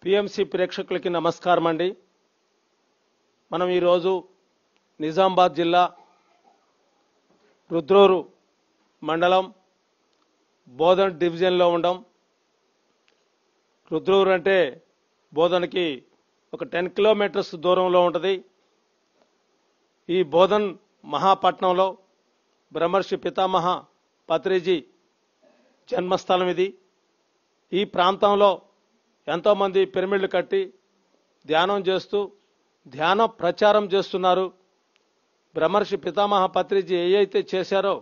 PMC ప్రేక్షకులకి నమస్కారం అండి. మనం ఈరోజు నిజామాబాద్ జిల్లా రుద్రూరు మండలం బోధన్ డివిజన్లో ఉండం. రుద్రూరు అంటే బోధన్కి ఒక 10 కిలోమీటర్స్ దూరంలో ఉంటుంది. ఈ బోధన్ మహాపట్నంలో బ్రహ్మర్షి పితామహ పత్రిజీ జన్మస్థలం ఇది. ఈ ప్రాంతంలో ఎంతోమంది పిరమిడ్లు కట్టి ధ్యానం చేస్తూ ధ్యాన ప్రచారం చేస్తున్నారు. బ్రహ్మర్షి పితామహ పత్రిజీ ఏవైతే చేశారో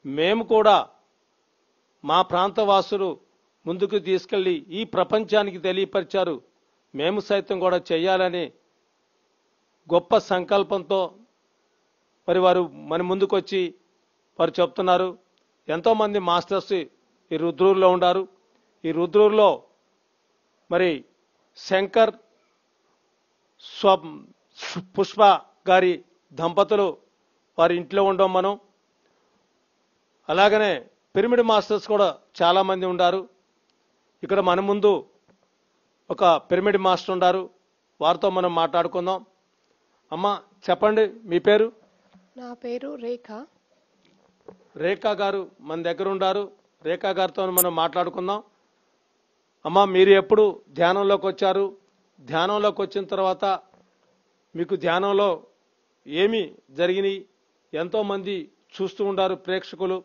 మేము కూడా మా ప్రాంతవాసులు ముందుకు తీసుకెళ్లి ఈ ప్రపంచానికి తెలియపరిచారు. మేము సైతం కూడా చేయాలని గొప్ప సంకల్పంతో మరి వారు మన ముందుకు వచ్చి వారు చెప్తున్నారు. ఎంతోమంది మాస్టర్స్ ఈ రుద్రూరులో ఉన్నారు. ఈ రుద్రూరులో మరి శంకర్ పుష్ప గారి దంపతులు వారి ఇంట్లో ఉండం మనం. అలాగనే పిరమిడ్ మాస్టర్స్ కూడా చాలామంది ఉన్నారు. ఇక్కడ మన ముందు ఒక పిరమిడ్ మాస్టర్ ఉన్నారు. వారితో మనం మాట్లాడుకుందాం. అమ్మ చెప్పండి, మీ పేరు? నా పేరు రేఖ. రేఖా గారు మన దగ్గర ఉన్నారు. రేఖా గారితో మనం మాట్లాడుకుందాం. అమ్మ, మీరు ఎప్పుడు ధ్యానంలోకి వచ్చారు? ధ్యానంలోకి వచ్చిన తర్వాత మీకు ధ్యానంలో ఏమి జరిగినాయి? ఎంతోమంది చూస్తూ ఉండారు ప్రేక్షకులు.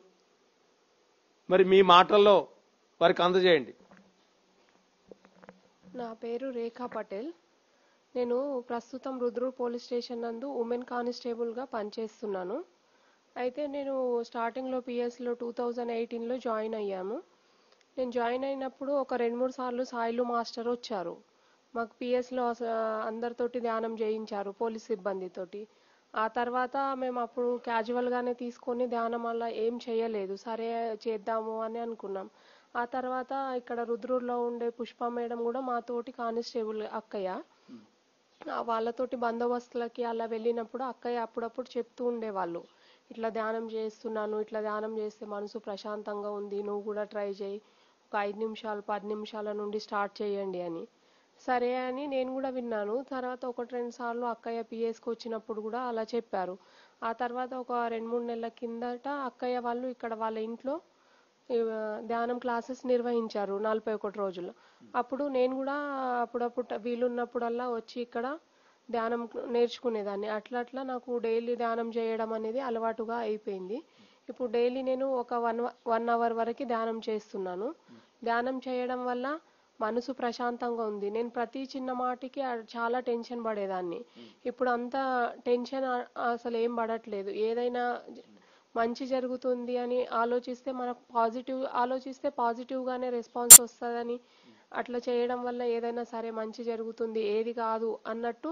మరి మీ మాటల్లో వారికి అందజేయండి. నా పేరు రేఖా పటేల్. నేను ప్రస్తుతం రుద్రూర్ పోలీస్ స్టేషన్ నందు ఉమెన్ కానిస్టేబుల్గా పనిచేస్తున్నాను. అయితే నేను స్టార్టింగ్లో పిఎస్లో 2018లో జాయిన్ అయ్యాము. నేను జాయిన్ అయినప్పుడు ఒక 2-3 సార్లు సాయిలు మాస్టర్ వచ్చారు. మాకు పిఎస్లో అందరితోటి ధ్యానం చేయించారు, పోలీస్ సిబ్బందితోటి. ఆ తర్వాత మేము అప్పుడు క్యాజువల్గానే తీసుకొని ధ్యానం అలా ఏం చేయలేదు. సరే చేద్దాము అని అనుకున్నాం. ఆ తర్వాత ఇక్కడ రుద్రూర్లో ఉండే పుష్ప మేడం కూడా మాతోటి కానిస్టేబుల్ అక్కయ్య. వాళ్ళతోటి బందోబస్తులకి అలా వెళ్ళినప్పుడు అక్కయ్య అప్పుడప్పుడు చెప్తూ ఉండేవాళ్ళు, ఇట్లా ధ్యానం చేస్తున్నాను, ఇట్లా ధ్యానం చేస్తే మనసు ప్రశాంతంగా ఉంది, నువ్వు కూడా ట్రై చేయి, ఒక 5 నిమిషాలు 10 నిమిషాల నుండి స్టార్ట్ చేయండి అని. సరే అని నేను కూడా విన్నాను. తర్వాత 1-2 సార్లు అక్కయ్య పిఎస్కి వచ్చినప్పుడు కూడా అలా చెప్పారు. ఆ తర్వాత ఒక 2-3 నెలల కిందట అక్కయ్య వాళ్ళు ఇక్కడ వాళ్ళ ఇంట్లో ధ్యానం క్లాసెస్ నిర్వహించారు 41 రోజులు. అప్పుడు నేను కూడా అప్పుడప్పుడు వీలున్నప్పుడల్లా వచ్చి ఇక్కడ ధ్యానం నేర్చుకునేదాన్ని. అట్లా అట్లా నాకు డైలీ ధ్యానం చేయడం అనేది అలవాటుగా అయిపోయింది. ఇప్పుడు డైలీ నేను ఒక 1 అవర్ వరకు ధ్యానం చేస్తున్నాను. ధ్యానం చేయడం వల్ల మనసు ప్రశాంతంగా ఉంది. నేను ప్రతి చిన్న మాటకి చాలా టెన్షన్ పడేదాన్ని. ఇప్పుడు అంత టెన్షన్ అసలు ఏం పడట్లేదు. ఏదైనా మంచి జరుగుతుంది అని ఆలోచిస్తే మనకు ఆలోచిస్తే పాజిటివ్గానే రెస్పాన్స్ వస్తుందని, అట్లా చేయడం వల్ల ఏదైనా సరే మంచి జరుగుతుంది, ఏది కాదు అన్నట్టు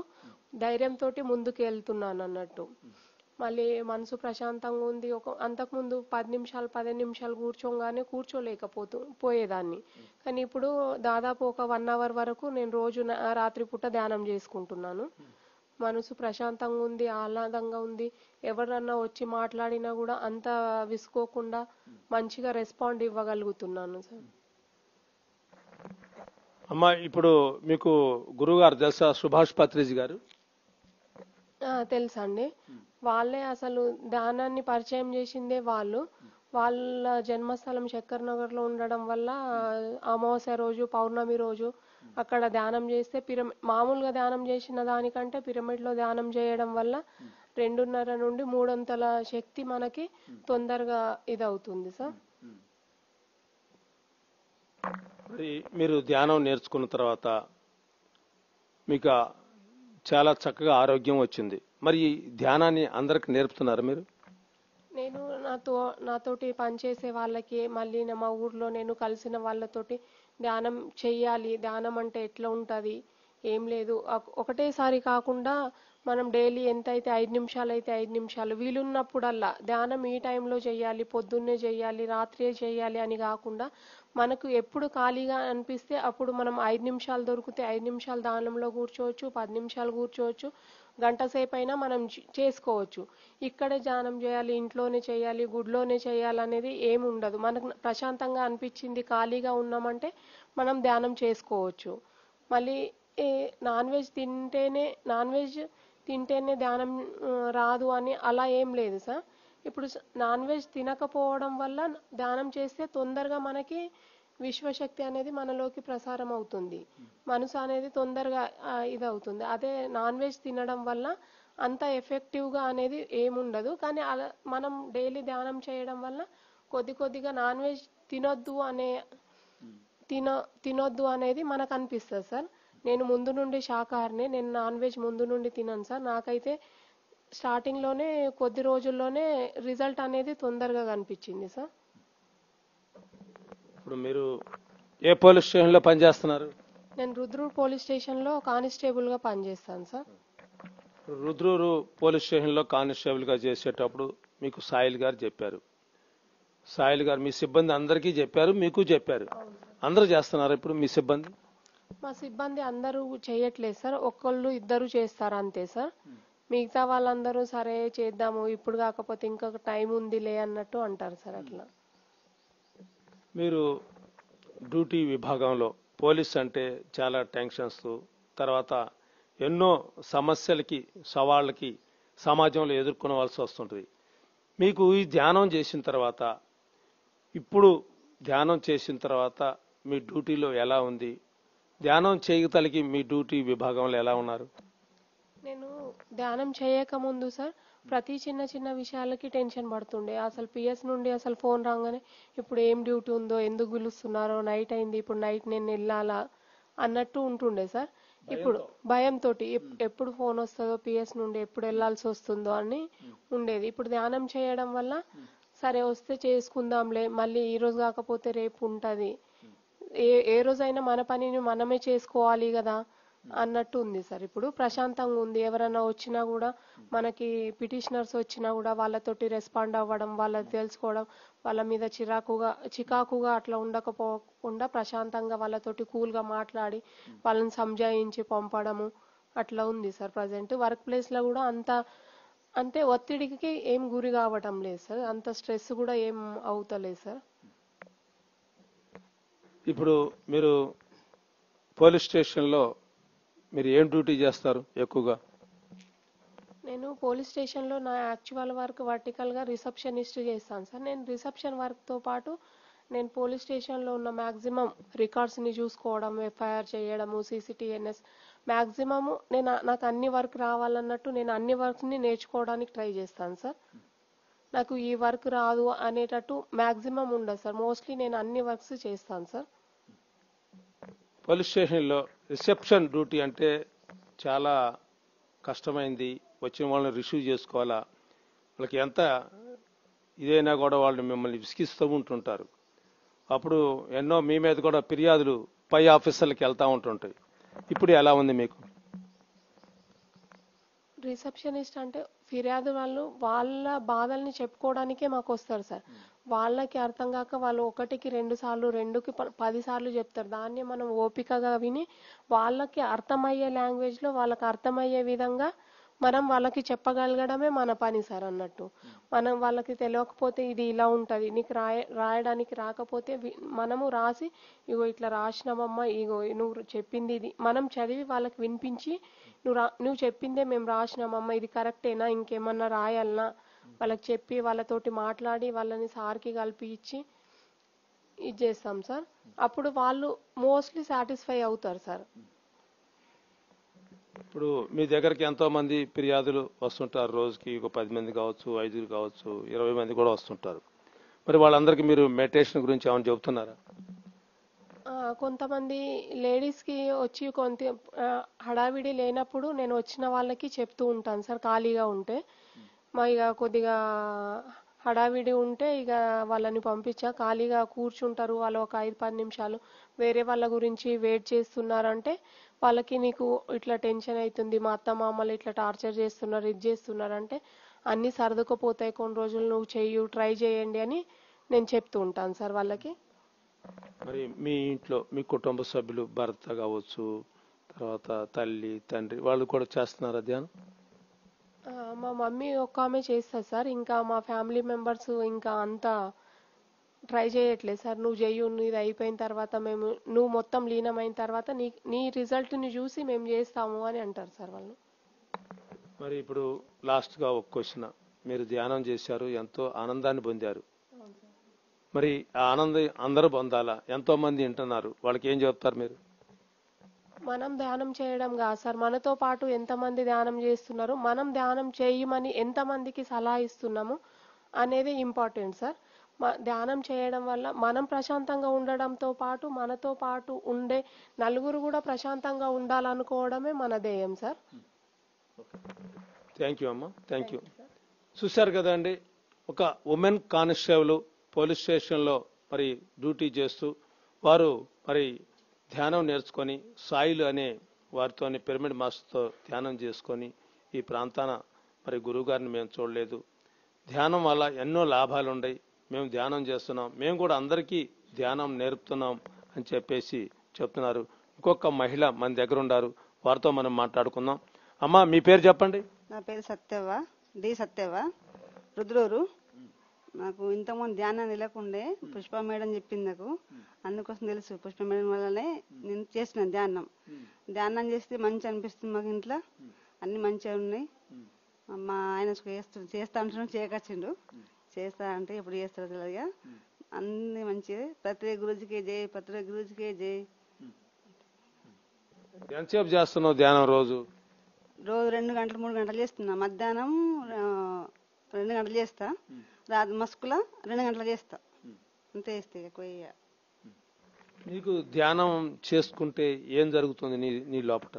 ధైర్యంతో ముందుకు వెళ్తున్నాను అన్నట్టు. మళ్ళీ మనసు ప్రశాంతంగా ఉంది. అంతకుముందు 15 నిమిషాలు కూర్చోగానే పోయేదాన్ని. కానీ ఇప్పుడు దాదాపు ఒక 1 అవర్ వరకు నేను రోజు రాత్రిపూట ధ్యానం చేసుకుంటున్నాను. మనసు ప్రశాంతంగా ఉంది, ఆహ్లాదంగా ఉంది. ఎవరన్నా వచ్చి మాట్లాడినా కూడా అంత విసుకోకుండా మంచిగా రెస్పాండ్ ఇవ్వగలుగుతున్నాను సార్. అమ్మ, ఇప్పుడు మీకు గురువుగారు తెలుసా? సుభాష్ పత్రిజీ గారు తెలుసండి. వాళ్ళే అసలు ధ్యానాన్ని పరిచయం చేసిందే వాళ్ళు. వాళ్ళ జన్మస్థలం శంకర్ నగర్లో ఉండడం వల్ల అమావాస్య రోజు, పౌర్ణమి రోజు అక్కడ ధ్యానం చేస్తే మామూలుగా ధ్యానం చేసిన దానికంటే పిరమిడ్లో ధ్యానం చేయడం వల్ల 2.5 నుండి 3 అంతల శక్తి మనకి తొందరగా ఇదవుతుంది సార్. మీరు ధ్యానం నేర్చుకున్న తర్వాత మీకు చాలా చక్కగా ఆరోగ్యం వచ్చింది. మరి ఈ ధ్యానాన్ని అందరికి నేర్పుతున్నారు మీరు? నేను నాతోటి పనిచేసే వాళ్ళకి, మళ్ళీ మా ఊర్లో నేను కలిసిన వాళ్ళతోటి ధ్యానం చెయ్యాలి, ధ్యానం అంటే ఎట్లా ఉంటుంది, ఏం లేదు, ఒకటేసారి కాకుండా మనం డైలీ ఎంతైతే 5 నిమిషాలు అయితే 5 నిమిషాలు వీలున్నప్పుడల్లా ధ్యానం ఈ టైంలో చేయాలి, పొద్దున్నే చేయాలి, రాత్రే చేయాలి అని కాకుండా మనకు ఎప్పుడు ఖాళీగా అనిపిస్తే అప్పుడు మనం 5 నిమిషాలు దొరికితే 5 నిమిషాలు ధ్యానంలో కూర్చోవచ్చు, 10 నిమిషాలు కూర్చోవచ్చు, గంట సేపు అయినా మనం చేసుకోవచ్చు. ఇక్కడే ధ్యానం చేయాలి, ఇంట్లోనే చేయాలి, గుడిలోనే చేయాలనేది ఏమి ఉండదు. మనకు ప్రశాంతంగా అనిపించింది, ఖాళీగా ఉన్నామంటే మనం ధ్యానం చేసుకోవచ్చు. మళ్ళీ నాన్ వెజ్ తింటేనే ధ్యానం రాదు అని అలా ఏం లేదు సార్. ఇప్పుడు నాన్ వెజ్ తినకపోవడం వల్ల ధ్యానం చేస్తే తొందరగా మనకి విశ్వశక్తి అనేది మనలోకి ప్రసారం అవుతుంది, మనసు అనేది తొందరగా ఇదవుతుంది. అదే నాన్ వెజ్ తినడం వల్ల అంత ఎఫెక్టివ్గా అనేది ఏముండదు. కానీ అలా మనం డైలీ ధ్యానం చేయడం వల్ల కొద్దిగా నాన్ వెజ్ తినొద్దు అనేది మనకు అనిపిస్తుంది సార్. నేను ముందు నుండి శాకాహారిని, నేను నాన్ వెజ్ ముందు నుండి తినను సార్. నాకైతే స్టార్టింగ్లోనే కొద్ది రోజుల్లోనే రిజల్ట్ అనేది తొందరగా కనిపించింది సార్. ఇప్పుడు మీరు ఏ పోలీస్ స్టేషన్లో పనిచేస్తున్నారు? నేను రుద్రూర్ పోలీస్ స్టేషన్లో కానిస్టేబుల్గా పనిచేస్తాను సార్. రుద్రూరు పోలీస్ స్టేషన్లో కానిస్టేబుల్గా చేసేటప్పుడు మీకు సాయిల్ గారు చెప్పారు, సాయిల్ గారు మీ సిబ్బంది అందరికీ చెప్పారు, మీకు చెప్పారు. అందరూ చేస్తున్నారు ఇప్పుడు మీ సిబ్బంది? మా సిబ్బంది అందరూ చేయట్లేదు సార్, ఒక్కళ్ళు ఇద్దరు చేస్తారు అంతే సార్. మిగతా వాళ్ళందరూ సరే చేద్దాము ఇప్పుడు కాకపోతే ఇంకొక టైం ఉందిలే అన్నట్టు అంటారు సార్. అట్లా మీరు డ్యూటీ విభాగంలో పోలీస్ అంటే చాలా టెన్షన్స్, తర్వాత ఎన్నో సమస్యలకి సవాళ్ళకి సమాజంలో ఎదుర్కొనవలసి వస్తుంటుంది. మీకు ఈ ధ్యానం చేసిన తర్వాత, ఇప్పుడు ధ్యానం చేసిన తర్వాత మీ డ్యూటీలో ఎలా ఉంది? ధ్యానం చేయగలిగి మీ డ్యూటీ విభాగంలో ఎలా ఉన్నారు? నేను ధ్యానం చేయక ముందు సార్ ప్రతి చిన్న విషయాలకి టెన్షన్ పడుతుండే. అసలు పిఎస్ నుండి అసలు ఫోన్ రాగానే ఇప్పుడు ఏం డ్యూటీ ఉందో, ఎందుకు పిలుస్తున్నారో, నైట్ అయింది ఇప్పుడు నైట్ నేను వెళ్ళాలా అన్నట్టు ఉంటుండే సార్. ఇప్పుడు భయంతో ఎప్పుడు ఫోన్ వస్తుందో పిఎస్ నుండి, ఎప్పుడు వెళ్ళాల్సి వస్తుందో అని ఉండేది. ఇప్పుడు ధ్యానం చేయడం వల్ల సరే వస్తే చేసుకుందాంలే, మళ్ళీ ఈ రోజు కాకపోతే రేపు ఉంటుంది, ఏ రోజైనా మన పనిని మనమే చేసుకోవాలి కదా అన్నట్టు ఉంది సార్. ఇప్పుడు ప్రశాంతంగా ఉంది. ఎవరైనా వచ్చినా కూడా మనకి పిటిషనర్స్ వచ్చినా కూడా వాళ్ళతోటి రెస్పాండ్ అవ్వడం, వాళ్ళది తెలుసుకోవడం, వాళ్ళ మీద చికాకుగా అట్లా ఉండకపోకుండా ప్రశాంతంగా వాళ్ళతోటి కూల్గా మాట్లాడి వాళ్ళని సంజాయించి పంపడము అట్లా ఉంది సార్. ప్రజెంట్ వర్క్ ప్లేస్లో కూడా అంటే ఒత్తిడికి ఏం గురి కావటం లేదు సార్, అంత స్ట్రెస్ కూడా ఏం అవుతలేదు సార్. ఇప్పుడు మీరు పోలీస్ స్టేషన్లో మీరు ఏం డ్యూటీ చేస్తారు ఎక్కువగా? నేను పోలీస్ స్టేషన్లో నా యాక్చువల్ వర్క్ వర్టికల్గా రిసెప్షనిస్ట్ చేస్తాను సార్. నేను రిసెప్షన్ వర్క్తో పాటు నేను పోలీస్ స్టేషన్లో ఉన్న మ్యాక్సిమం రికార్డ్స్ని చూసుకోవడం, ఎఫ్ఐఆర్ చేయడము, సీసీటీఎన్ఎస్ మ్యాక్సిమము నాకు అన్ని వర్క్ రావాలన్నట్టు నేను అన్ని వర్క్ని నేర్చుకోవడానికి ట్రై చేస్తాను సార్. నాకు ఈ వర్క్ రాదు అనేటట్టు మ్యాక్సిమం ఉండదు సార్. మోస్ట్లీ నేను అన్ని వర్క్స్ చేస్తాను సార్. పోలీస్ స్టేషన్లో రిసెప్షన్ డ్యూటీ అంటే చాలా కష్టమైంది. వచ్చిన వాళ్ళని రిసీవ్ చేసుకోవాలా, వాళ్ళకి ఎంత ఇదైనా కూడా వాళ్ళు మిమ్మల్ని విసిగిస్తూ ఉంటుంటారు. అప్పుడు ఎన్నో మీ మీద కూడా ఫిర్యాదులు పై ఆఫీసర్లకి వెళ్తూ ఉంటుంటాయి. ఇప్పుడు ఎలా ఉంది మీకు? రిసెప్షనిస్ట్ అంటే ఫిర్యాదు వాళ్ళు వాళ్ళ బాధల్ని చెప్పుకోవడానికే మాకు వస్తారు సార్. వాళ్ళకి అర్థం కాక వాళ్ళు 1కి 2 సార్లు 2కి 10 సార్లు చెప్తారు. దాన్ని మనం ఓపికగా విని వాళ్ళకి అర్థమయ్యే లాంగ్వేజ్లో వాళ్ళకి అర్థమయ్యే విధంగా మనం వాళ్ళకి చెప్పగలగడమే మన పని సార్ అన్నట్టు. మనం వాళ్ళకి తెలియకపోతే ఇది ఇలా ఉంటుంది, నీకు రాయడానికి రాకపోతే మనము రాసి ఇగో ఇట్లా రాసినామమ్మా, ఇగో నువ్వు చెప్పింది ఇది మనం చదివి వాళ్ళకి వినిపించి నువ్వు చెప్పిందే మేము రాసినామమ్మా, ఇది కరెక్టేనా, ఇంకేమన్నా రాయాలనా వాళ్ళకి చెప్పి వాళ్ళతోటి మాట్లాడి వాళ్ళని సార్కి కలిపి ఇచ్చి ఇది చేస్తాం సార్. అప్పుడు వాళ్ళు మోస్ట్లీ సాటిస్ఫై అవుతారు సార్. ఇప్పుడు మీ దగ్గరికి ఎంతో మంది ఫిర్యాదులు వస్తుంటారు. రోజుకి ఒక 10 మంది కావచ్చు, 5 కావచ్చు, 20 మంది కూడా వస్తుంటారు. మరి వాళ్ళందరికీ మీరు మెడిటేషన్ గురించి ఏమైనా చెబుతున్నారా? కొంతమంది లేడీస్కి వచ్చి హడావిడి లేనప్పుడు నేను వచ్చిన వాళ్ళకి చెప్తూ ఉంటాను సార్. ఖాళీగా ఉంటే ఇక కొద్దిగా హడావిడి ఉంటే ఇక వాళ్ళని పంపించా, ఖాళీగా కూర్చుంటారు వాళ్ళు ఒక 5-10 నిమిషాలు, వేరే వాళ్ళ గురించి వెయిట్ చేస్తున్నారంటే వాళ్ళకి నీకు ఇట్లా టెన్షన్ అవుతుంది, మా అత్త మామలు ఇట్లా టార్చర్ చేస్తున్నారు, ఇది చేస్తున్నారు అంటే అన్నీ సర్దుకుపోతాయి, కొన్ని రోజులు నువ్వు ట్రై చేయండి అని నేను చెప్తూ ఉంటాను సార్ వాళ్ళకి. మరి మీ ఇంట్లో మీ కుటుంబ సభ్యులు, భర్త కావచ్చు, తర్వాత తల్లి తండ్రి వాళ్ళు కూడా చేస్తున్నారా ధ్యానం? మా మమ్మీ ఒక్క ఆమె చేస్తారు సార్. ఇంకా మా ఫ్యామిలీ మెంబర్స్ ఇంకా అంతా ట్రై చేయట్లేదు సార్. నువ్వు చెయ్యు, నీది అయిపోయిన తర్వాత మేము, నువ్వు మొత్తం లీనమైన తర్వాత నీ రిజల్ట్ని చూసి మేము చేస్తాము అని అంటారు సార్ వాళ్ళు. మరి ఇప్పుడు లాస్ట్గా ఒక క్వశ్చన్. మీరు ధ్యానం చేశారు, ఎంతో ఆనందాన్ని పొందారు. మరి ఆ ఆనందం అందరూ పొందాలా? ఎంతో మంది వింటున్నారు, వాళ్ళకి ఏం చెప్తారు మీరు? మనం ధ్యానం చేయడం కాదు సార్, మనతో పాటు ఎంతమంది ధ్యానం చేస్తున్నారు, మనం ధ్యానం చేయమని ఎంతమందికి సలహా ఇస్తున్నాము అనేది ఇంపార్టెంట్ సార్. ధ్యానం చేయడం వల్ల మనం ప్రశాంతంగా ఉండడంతో పాటు మనతో పాటు ఉండే నలుగురు కూడా ప్రశాంతంగా ఉండాలనుకోవడమే మన ధ్యేయం సార్. థ్యాంక్ యూ అమ్మా, థ్యాంక్ యూ. చూశారు కదండి, ఒక ఉమెన్ కానిస్టేబుల్ పోలీస్ స్టేషన్లో మరి డ్యూటీ చేస్తూ వారు మరి ధ్యానం నేర్చుకొని సాయిలు అనే వారితో పిరమిడ్ మాస్టర్తో ధ్యానం చేసుకొని ఈ ప్రాంతాన మరి గురువుగారిని మేము చూడలేదు, ధ్యానం వల్ల ఎన్నో లాభాలు ఉన్నాయి, మేము ధ్యానం చేస్తున్నాం, మేము కూడా అందరికీ ధ్యానం నేర్పుతున్నాం అని చెప్పేసి చెప్తున్నారు. ఇంకొక మహిళ మన దగ్గర ఉన్నారు, వారితో మనం మాట్లాడుకుందాం. అమ్మా, మీ పేరు చెప్పండి. నా పేరు సత్యవ్వ, డి సత్యవ్వ, రుద్రూరు. నాకు ఇంతకుముందు ధ్యానం తెలియకుండే పుష్ప మేడం చెప్పింది నాకు, అందుకోసం తెలుసు. పుష్ప మేడం వల్లనే నేను చేసిన ధ్యానం చేస్తే మంచి అనిపిస్తుంది. మాకు ఇంట్లో అన్ని మంచిగా ఉన్నాయి. మా ఆయన చేస్తా అంటున్నాడు, చేయకొచ్చిండు. చేస్తా అంటే ఎప్పుడు చేస్తాడు తెలియదుగా, అన్ని మంచిగా. ప్రతి గురుజీకే జై, ప్రతి గురుజీకే జై. ఎంతసేపు చేస్తున్నావు ధ్యానం? రోజు 2 గంటలు 3 గంటలు చేస్తున్నా. మధ్యాహ్నం 2 గంటలు చేస్తా, రాత్రి మస్కుల 2 గంటలు చేస్తా, అంతే చేస్తే ఎక్కువ. నీకు ధ్యానం చేసుకుంటే ఏం జరుగుతుంది నీ లోపల?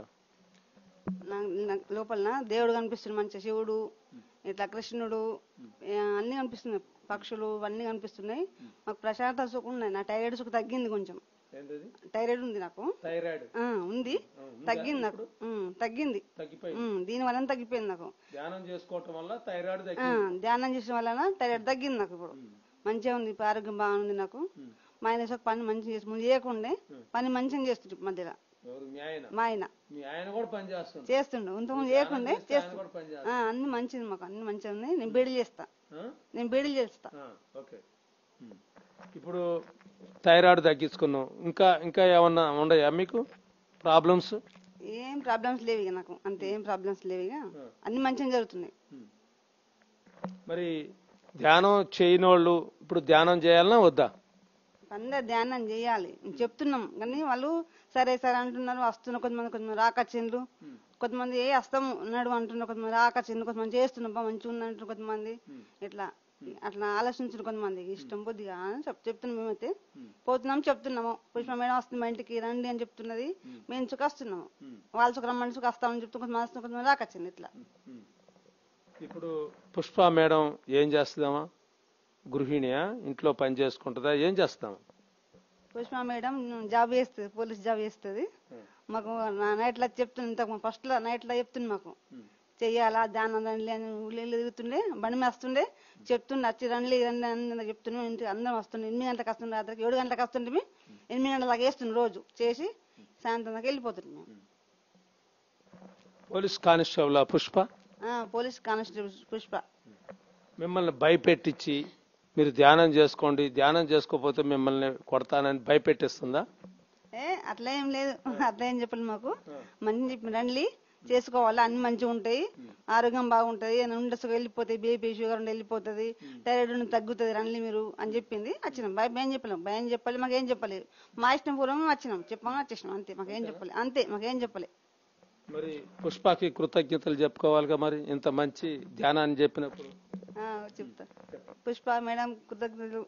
లోపల దేవుడు కనిపిస్తుంది మంచిగా, శివుడు ఇట్లా కృష్ణుడు అన్ని కనిపిస్తున్నాయి, పక్షులు అన్ని కనిపిస్తున్నాయి. మాకు ప్రశాంత సుఖం ఉన్నాయి. నా టైరాయిడ్ సుఖం తగ్గింది కొంచెం. థైరాయిడ్ ఉంది నాకు, ఉంది, తగ్గింది నాకు, తగ్గింది. దీని వల్ల తగ్గిపోయింది నాకు. ధ్యానం చేసుకోవటం వల్ల థైరాయిడ్, ధ్యానం చేసిన వలన థైరాయిడ్ తగ్గింది నాకు. ఇప్పుడు మంచిగా ఉంది, ఆరోగ్యం బాగుంది నాకు. మా ఆయన పని మంచిగా చేసి ముందు చేయకుండే పని మంచిగా చేస్తుండే మధ్యలో. మా ఆయన చేస్తుండే, ఇంతకుముందు చేయకుండే చేస్తుండే. అన్ని మంచిది మాకు, అన్ని మంచిగా ఉన్నాయి. నేను బీడీలు చేస్తా. ఇప్పుడు థైరాయిడ్ తగ్గించుకున్నావు, ఇంకా ఏమన్నా ఉన్నాయా మీకు ప్రాబ్లమ్స్? ఏం ప్రాబ్లమ్స్ లేవు ఇక నాకు, అంతే. ఏం ప్రాబ్లమ్స్ లేవు ఇక, అన్ని మంచిగా జరుగుతున్నాయి. మరి ధ్యానం చేయని వాళ్ళు ఇప్పుడు ధ్యానం చేయాలన్నా వద్దా? అందరు ధ్యానం చేయాలి చెప్తున్నాం, కానీ వాళ్ళు సరే సరే అంటున్నారు. వస్తున్నారు కొంతమంది రాకచ్చిండ్రు, కొంతమంది వస్తాము ఉన్నాడు అంటున్నారు, కొంతమంది రాకచ్చిండ్రు, కొంతమంది చేస్తున్నాం మంచిగా ఉందంటారు, కొంతమంది ఇట్లా అట్లా ఆలోచించారు, కొంతమంది ఇష్టం కొద్దిగా చెప్తున్నాం. మేమైతే పోతున్నాం, చెప్తున్నాము. పుష్ప మేడం వస్తుంది మా ఇంటికి రండి అని చెప్తున్నది, మేము చుక్క వస్తున్నాము. వాళ్ళ చుక్క రమ్మని చుక్క వస్తామని చెప్తున్నాం, కొంతమంది రాకచ్చింది ఇట్లా. ఇప్పుడు పుష్ప మేడం ఏం చేస్తుందామా? గృహిణియా, ఇంట్లో పని చేసుకుంటుందా, ఏం చేస్తాం? పుష్ప మేడం జాబ్ చేస్తుంది, పోలీస్ జాబ్ చేస్తుంది. మాకు నైట్లో చెప్తుంది, ఇంతకు ఫస్ట్ లో నైట్లో చెప్తుంది మాకు చెయ్యాలా ధ్యానం రండి అని. ఊళ్ళో తిరుగుతుండే, బండి మీద వస్తుండే, చెప్తుండే వచ్చి రండి రండి అని చెప్తున్నాం. ఇంటికి అందరం వస్తుండే. 8 గంటలకు వస్తుండే, రాత్రికి 7 గంటలకు వస్తుండే. 8 గంటల దాకా వేస్తుండే రోజు, చేసి సాయంత్రం దాకా వెళ్ళిపోతుండే మేము. Police constable Pushpa? Police constable Pushpa. మిమ్మల్ని భయపెట్టించి మీరు ధ్యానం చేసుకోండి, ధ్యానం చేసుకోకపోతే మిమ్మల్ని కొడతానని భయపెట్టిస్తుందా? అట్లా ఏం లేదు, అట్లా ఏం చెప్పాలి మాకు. మంచి చెప్పి రండి చేసుకోవాలి, అన్ని మంచిగా ఉంటాయి, ఆరోగ్యం బాగుంటది, ఉండసు వెళ్ళిపోతాయి, బీపీ షుగర్ ఉండి వెళ్ళిపోతుంది, థైరాయిడ్ తగ్గుతుంది, రండి మీరు అని చెప్పింది. వచ్చినాం. భయం చెప్పలేం, భయం చెప్పాలి, మాకేం చెప్పాలి. మా ఇష్టం పూర్వమే వచ్చినాం, చెప్పాము వచ్చేసినాం, అంతే. మాకేం చెప్పాలి, అంతే, మాకేం చెప్పాలి. మరి పుష్పకి కృతజ్ఞతలు చెప్పుకోవాలిగా మరి, ఇంత మంచి ధ్యానాన్ని చెప్పినప్పుడు. చెప్తా. పుష్ప మేడం కృతజ్ఞతలు.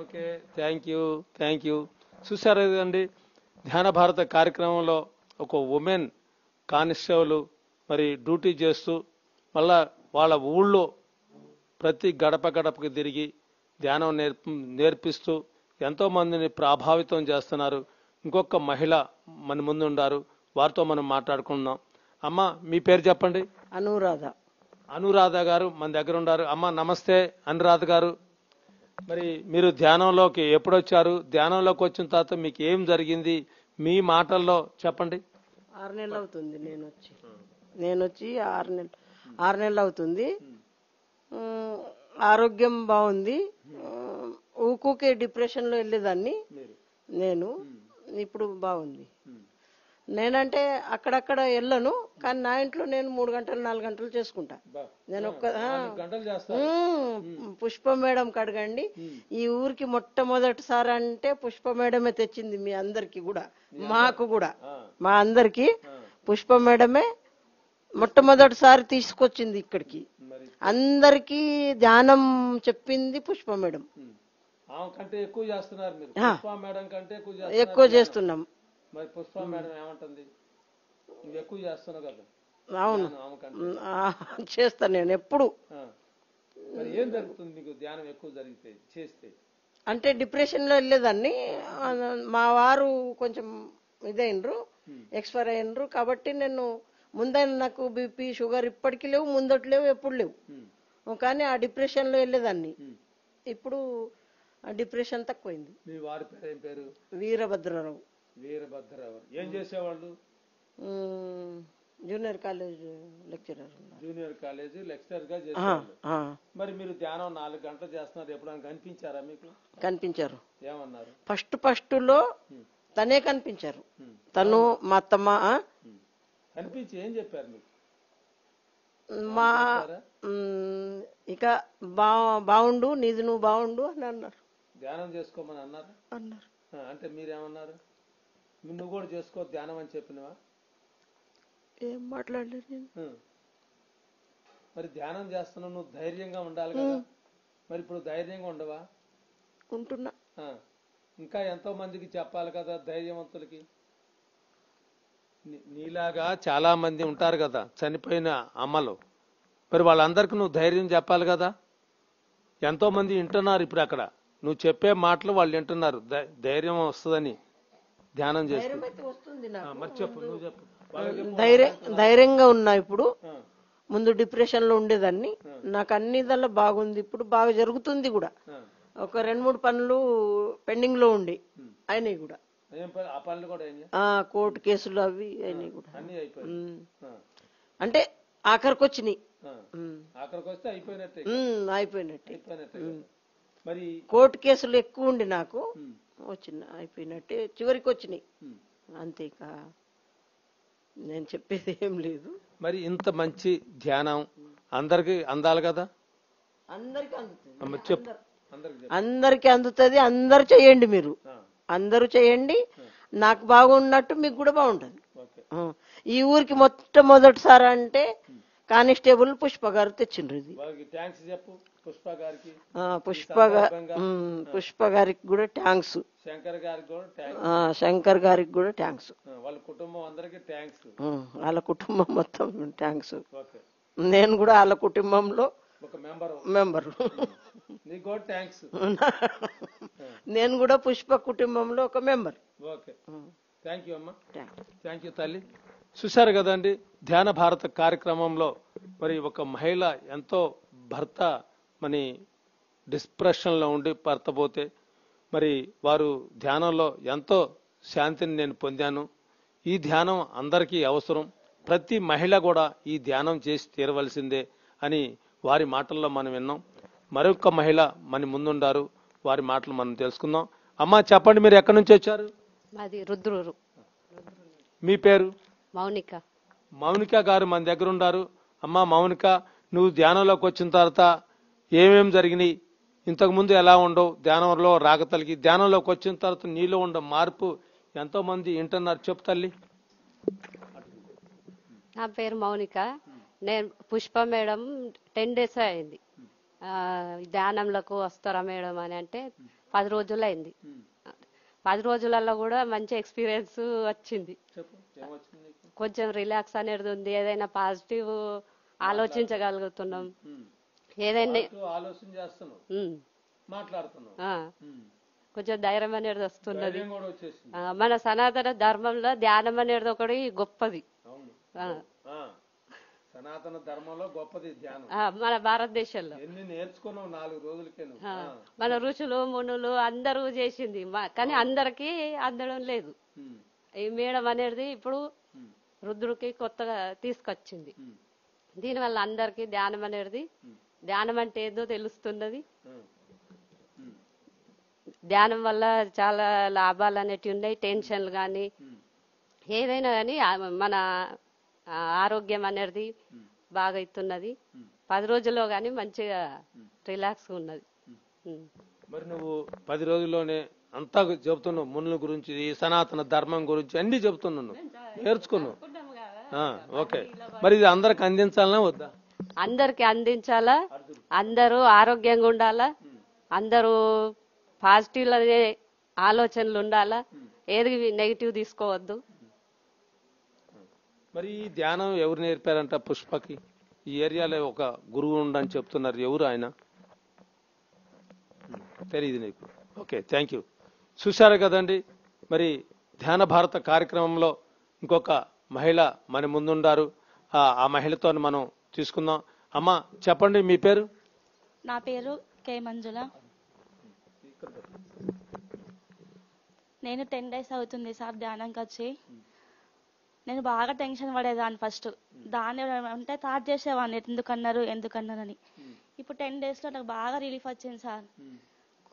Okay, thank you. చూసారు కదండి, ధ్యాన భారత కార్యక్రమంలో ఒక ఉమెన్ కానిస్టేబుల్ మరి డ్యూటీ చేస్తూ మళ్ళా వాళ్ళ ఊళ్ళో ప్రతి గడపకి తిరిగి ధ్యానం నేర్పిస్తూ ఎంతో మందిని ప్రభావితం చేస్తున్నారు. ఇంకొక మహిళ మన ముందు ఉన్నారు, వారితో మనం మాట్లాడుకుందాం. అమ్మ, మీ పేరు చెప్పండి. అనురాధ గారు మన దగ్గర ఉన్నారు. అమ్మ నమస్తే అనురాధ గారు. మరి మీరు ధ్యానంలోకి ఎప్పుడు వచ్చారు? ధ్యానంలోకి వచ్చిన తర్వాత మీకు ఏం జరిగింది? మీ మాటల్లో చెప్పండి. 6 నెలలు అవుతుంది నేను వచ్చి 6 నెలలు అవుతుంది. ఆరోగ్యం బాగుంది, ఊకూకే డిప్రెషన్ లో వెళ్ళేదాన్ని మీరు నేను. ఇప్పుడు బాగుంది. నేనంటే అక్కడక్కడ వెళ్ళను, కానీ నా ఇంట్లో నేను 3 గంటలు 4 గంటలు చేసుకుంటా. నేను ఒక్క 4 గంటలు చేస్తారు. పుష్ప మేడం కడగండి. ఈ ఊరికి మొట్టమొదటిసారి అంటే పుష్ప మేడమే తెచ్చింది మీ అందరికి కూడా, మాకు కూడా, మా అందరికి పుష్ప మేడమే మొట్టమొదటిసారి తీసుకొచ్చింది ఇక్కడికి. అందరికి ధ్యానం చెప్పింది పుష్ప మేడం. ఆమె కంటే ఎక్కువ చేస్తున్నారు మీరు, పుష్ప మేడం కంటే ఎక్కువ చేస్తున్నాం. మరి పుష్ప మేడం ఏమంటుంది? నువ్వు ఎక్కువ చేస్తున్నావు కదా. అవును, ఆమె కంటే చేస్తా నేను ఎప్పుడు. మరి ఏం జరుగుతుంది మీకు ధ్యానం ఎక్కువ జరిగితే చేస్తే? అంటే డిప్రెషన్ లో వెళ్ళేదాన్ని. మా వారు కొంచెం ఇదైనరు, ఎక్స్పైర్ అయినరు. కాబట్టి నేను ముందైనా నాకు బీపీ షుగర్ ఇప్పటికీ లేవు, ముందటి లేవు, ఎప్పుడు లేవు. కానీ ఆ డిప్రెషన్ లో వెళ్ళేదాన్ని. ఇప్పుడు ఆ డిప్రెషన్ తక్కువైంది. మీ వారి పేరు ఏం పేరు? వీరభద్రరావు. వీరభద్రరావు. ఏం చేసేవాళ్ళు? Junior college lecturer. Junior college lecturer గా చేసేవాళ్ళు. మరి మీరు ధ్యానం 4 గంటలు చేస్తున్నారు, ఎప్పుడైనా కనిపించారా మీకు? కనిపించారు. ఏమన్నారు? ఫస్ట్ లో తనే కనిపించారు. తను మా అత్తమ్మ కనిపించి ఏం చెప్పారు మీకు? మా ఇక బాగుండు, నీది నువ్వు బాగుండు అని అన్నారు. ధ్యానం చేసుకోమని అన్నారు. అంటే మీరేమన్నారు? నువ్వు కూడా చేసుకో ధ్యానం అని చెప్పినవా? ఏం మాట్లాడలేదు నేను. మరి ధ్యానం చేస్తున్నావు, నువ్వు ధైర్యంగా ఉండాలి కదా. మరి ఇప్పుడు ధైర్యంగా ఉండవా? ఉంటున్నా. ఇంకా ఎంతో మందికి చెప్పాలి కదా, ధైర్యవంతులకి. నీలాగా చాలా మంది ఉంటారు కదా చనిపోయిన అమ్మలు. మరి వాళ్ళందరికీ నువ్వు ధైర్యం చెప్పాలి కదా. ఎంతో మంది వింటున్నారు ఇప్పుడు అక్కడ, నువ్వు చెప్పే మాటలు వాళ్ళు వింటున్నారు. ధైర్యం వస్తుందని ధ్యానం చేస్తే. మరి చెప్పు, నువ్వు చెప్పు. ధైర్యంగా ఉన్నా ఇప్పుడు. ముందు డిప్రెషన్ లో ఉండేదాన్ని. నాకు అన్ని దల్లా బాగుంది, ఇప్పుడు బాగా జరుగుతుంది కూడా. ఒక 2-3 పనులు పెండింగ్ లో ఉండి అయినాయి కూడా. కోర్టు కేసులు అవి అయినాయి కూడా. అంటే ఆఖరికి వచ్చినాయి. అయిపోయినట్టే. మరి కోర్టు కేసులు ఎక్కువ ఉండి నాకు అయిపోయినట్టే, చివరికి వచ్చినాయి అంతే. ఇక నేను చెప్పేది ఏం లేదు. మరి ఇంత మంచి ధ్యానం అందరికి అందాలి కదా. అందరికి అందుతుంది. చెప్పు. అందరికి అందుతుంది. అందరు చేయండి, మీరు అందరూ చేయండి. నాకు బాగున్నట్టు మీకు కూడా బాగుంటుంది. ఈ ఊరికి మొట్టమొదటిసారి అంటే కానిస్టేబుల్ పుష్ప గారు తెచ్చిండ్రు ఇది. పుష్ప గారికి కూడా థ్యాంక్స్. శంకర్ గారికి కూడా థ్యాంక్స్. వాళ్ళ కుటుంబం అందరికి థ్యాంక్స్. వాళ్ళ కుటుంబం మొత్తం థ్యాంక్స్. నేను కూడా వాళ్ళ కుటుంబంలో ఒక మెంబరు. నేను కూడా పుష్ప కుటుంబంలో ఒక మెంబర్. థ్యాంక్ యూ అమ్మా. థ్యాంక్ యూ తల్లి. చూశారు కదండి, ధ్యాన భారత కార్యక్రమంలో మరి ఒక మహిళ ఎంతో భర్త మరి డిప్రెషన్లో ఉండి భర్త పోతే మరి వారు ధ్యానంలో ఎంతో శాంతిని నేను పొందాను. ఈ ధ్యానం అందరికీ అవసరం. ప్రతి మహిళ కూడా ఈ ధ్యానం చేసి తీరవలసిందే అని వారి మాటల్లో మనం విన్నాం. మరొక మహిళ మన ముందుండారు, వారి మాటలు మనం తెలుసుకుందాం. అమ్మా చెప్పండి, మీరు ఎక్కడి నుంచి వచ్చారు? మాది రుద్రూరు. మీ పేరు? మౌనిక. మౌనిక గారు మన దగ్గర ఉన్నారు. అమ్మా మౌనిక, నువ్వు ధ్యానంలోకి వచ్చిన తర్వాత ఏమేం జరిగినాయి, ఇంతకు ముందు ఎలా ఉండవు, ధ్యానంలో రాగతలిగి ధ్యానంలోకి వచ్చిన తర్వాత నీలో ఉండే మార్పు ఎంతో మంది వింటున్నారు. చెప్పు తల్లి. నా పేరు మౌనిక. నేను పుష్ప మేడం 10 days అయింది ధ్యానంలోకి వస్తారా మేడం అని అంటే 10 రోజులు అయింది. 10 రోజులలో కూడా మంచి ఎక్స్పీరియన్స్ వచ్చింది. కొంచెం రిలాక్స్ అనేది ఉంది. ఏదైనా పాజిటివ్ ఆలోచించగలుగుతున్నాం. ఏదైనా కొంచెం ధైర్యం అనేది వస్తున్నది. మన సనాతన ధర్మంలో ధ్యానం అనేది ఒకటి గొప్పది. సనాతన ధర్మంలో గొప్పది ధ్యానం. మన భారతదేశంలో ఎన్ని నేర్చుకున్నాం 4 రోజులకే. మన ఋషులు మునులు అందరూ చేసింది, కానీ అందరికి అందడం లేదు. ఈ మేడం అనేది ఇప్పుడు రుద్రుకి కొత్తగా తీసుకొచ్చింది. దీనివల్ల అందరికి ధ్యానం అనేది, ధ్యానం అంటే ఏదో తెలుస్తున్నది. ధ్యానం వల్ల చాలా లాభాలు అనేటివి ఉన్నాయి. టెన్షన్లు కానీ ఏదైనా కానీ మన ఆరోగ్యం అనేది బాగా ఇస్తున్నది. 10 రోజుల్లో కానీ మంచిగా రిలాక్స్ ఉన్నది. మరి నువ్వు 10 రోజుల్లోనే అంతా చెబుతున్నావు, మునుల గురించి, ఈ సనాతన ధర్మం గురించి అన్ని చెబుతున్నావు, నేర్చుకున్నావు. ఓకే, మరి ఇది అందరికి అందించాలనా వద్దా? అందరికి అందించాలా, అందరూ ఆరోగ్యంగా ఉండాలా, అందరూ పాజిటివ్ ఆలోచనలు ఉండాలా, ఏది నెగిటివ్ తీసుకోవద్దు. మరి ఈ ధ్యానం ఎవరు నేర్పారంట పుష్పకి? ఈ ఏరియాలో ఒక గురువు ఉండని చెప్తున్నారు, ఎవరు ఆయన? తెలియదు నీకు? Okay, thank you. చూశారు కదండి, మరి ధ్యాన భారత కార్యక్రమంలో ఇంకొక మహిళ మన ముందుండారు. ఆ మహిళతో మనం తీసుకుందాం. అమ్మ చెప్పండి, మీ పేరు? నా పేరు కే మంజుల. నేను 10 days అవుతుంది సార్ ధ్యానంకి వచ్చి. నేను బాగా టెన్షన్ పడేదాన్ని ఫస్ట్. దాన్ని అంటే థాట్ చేసేవాడిని, ఎందుకన్నారని. ఇప్పుడు 10 daysలో నాకు బాగా రిలీఫ్ వచ్చింది సార్.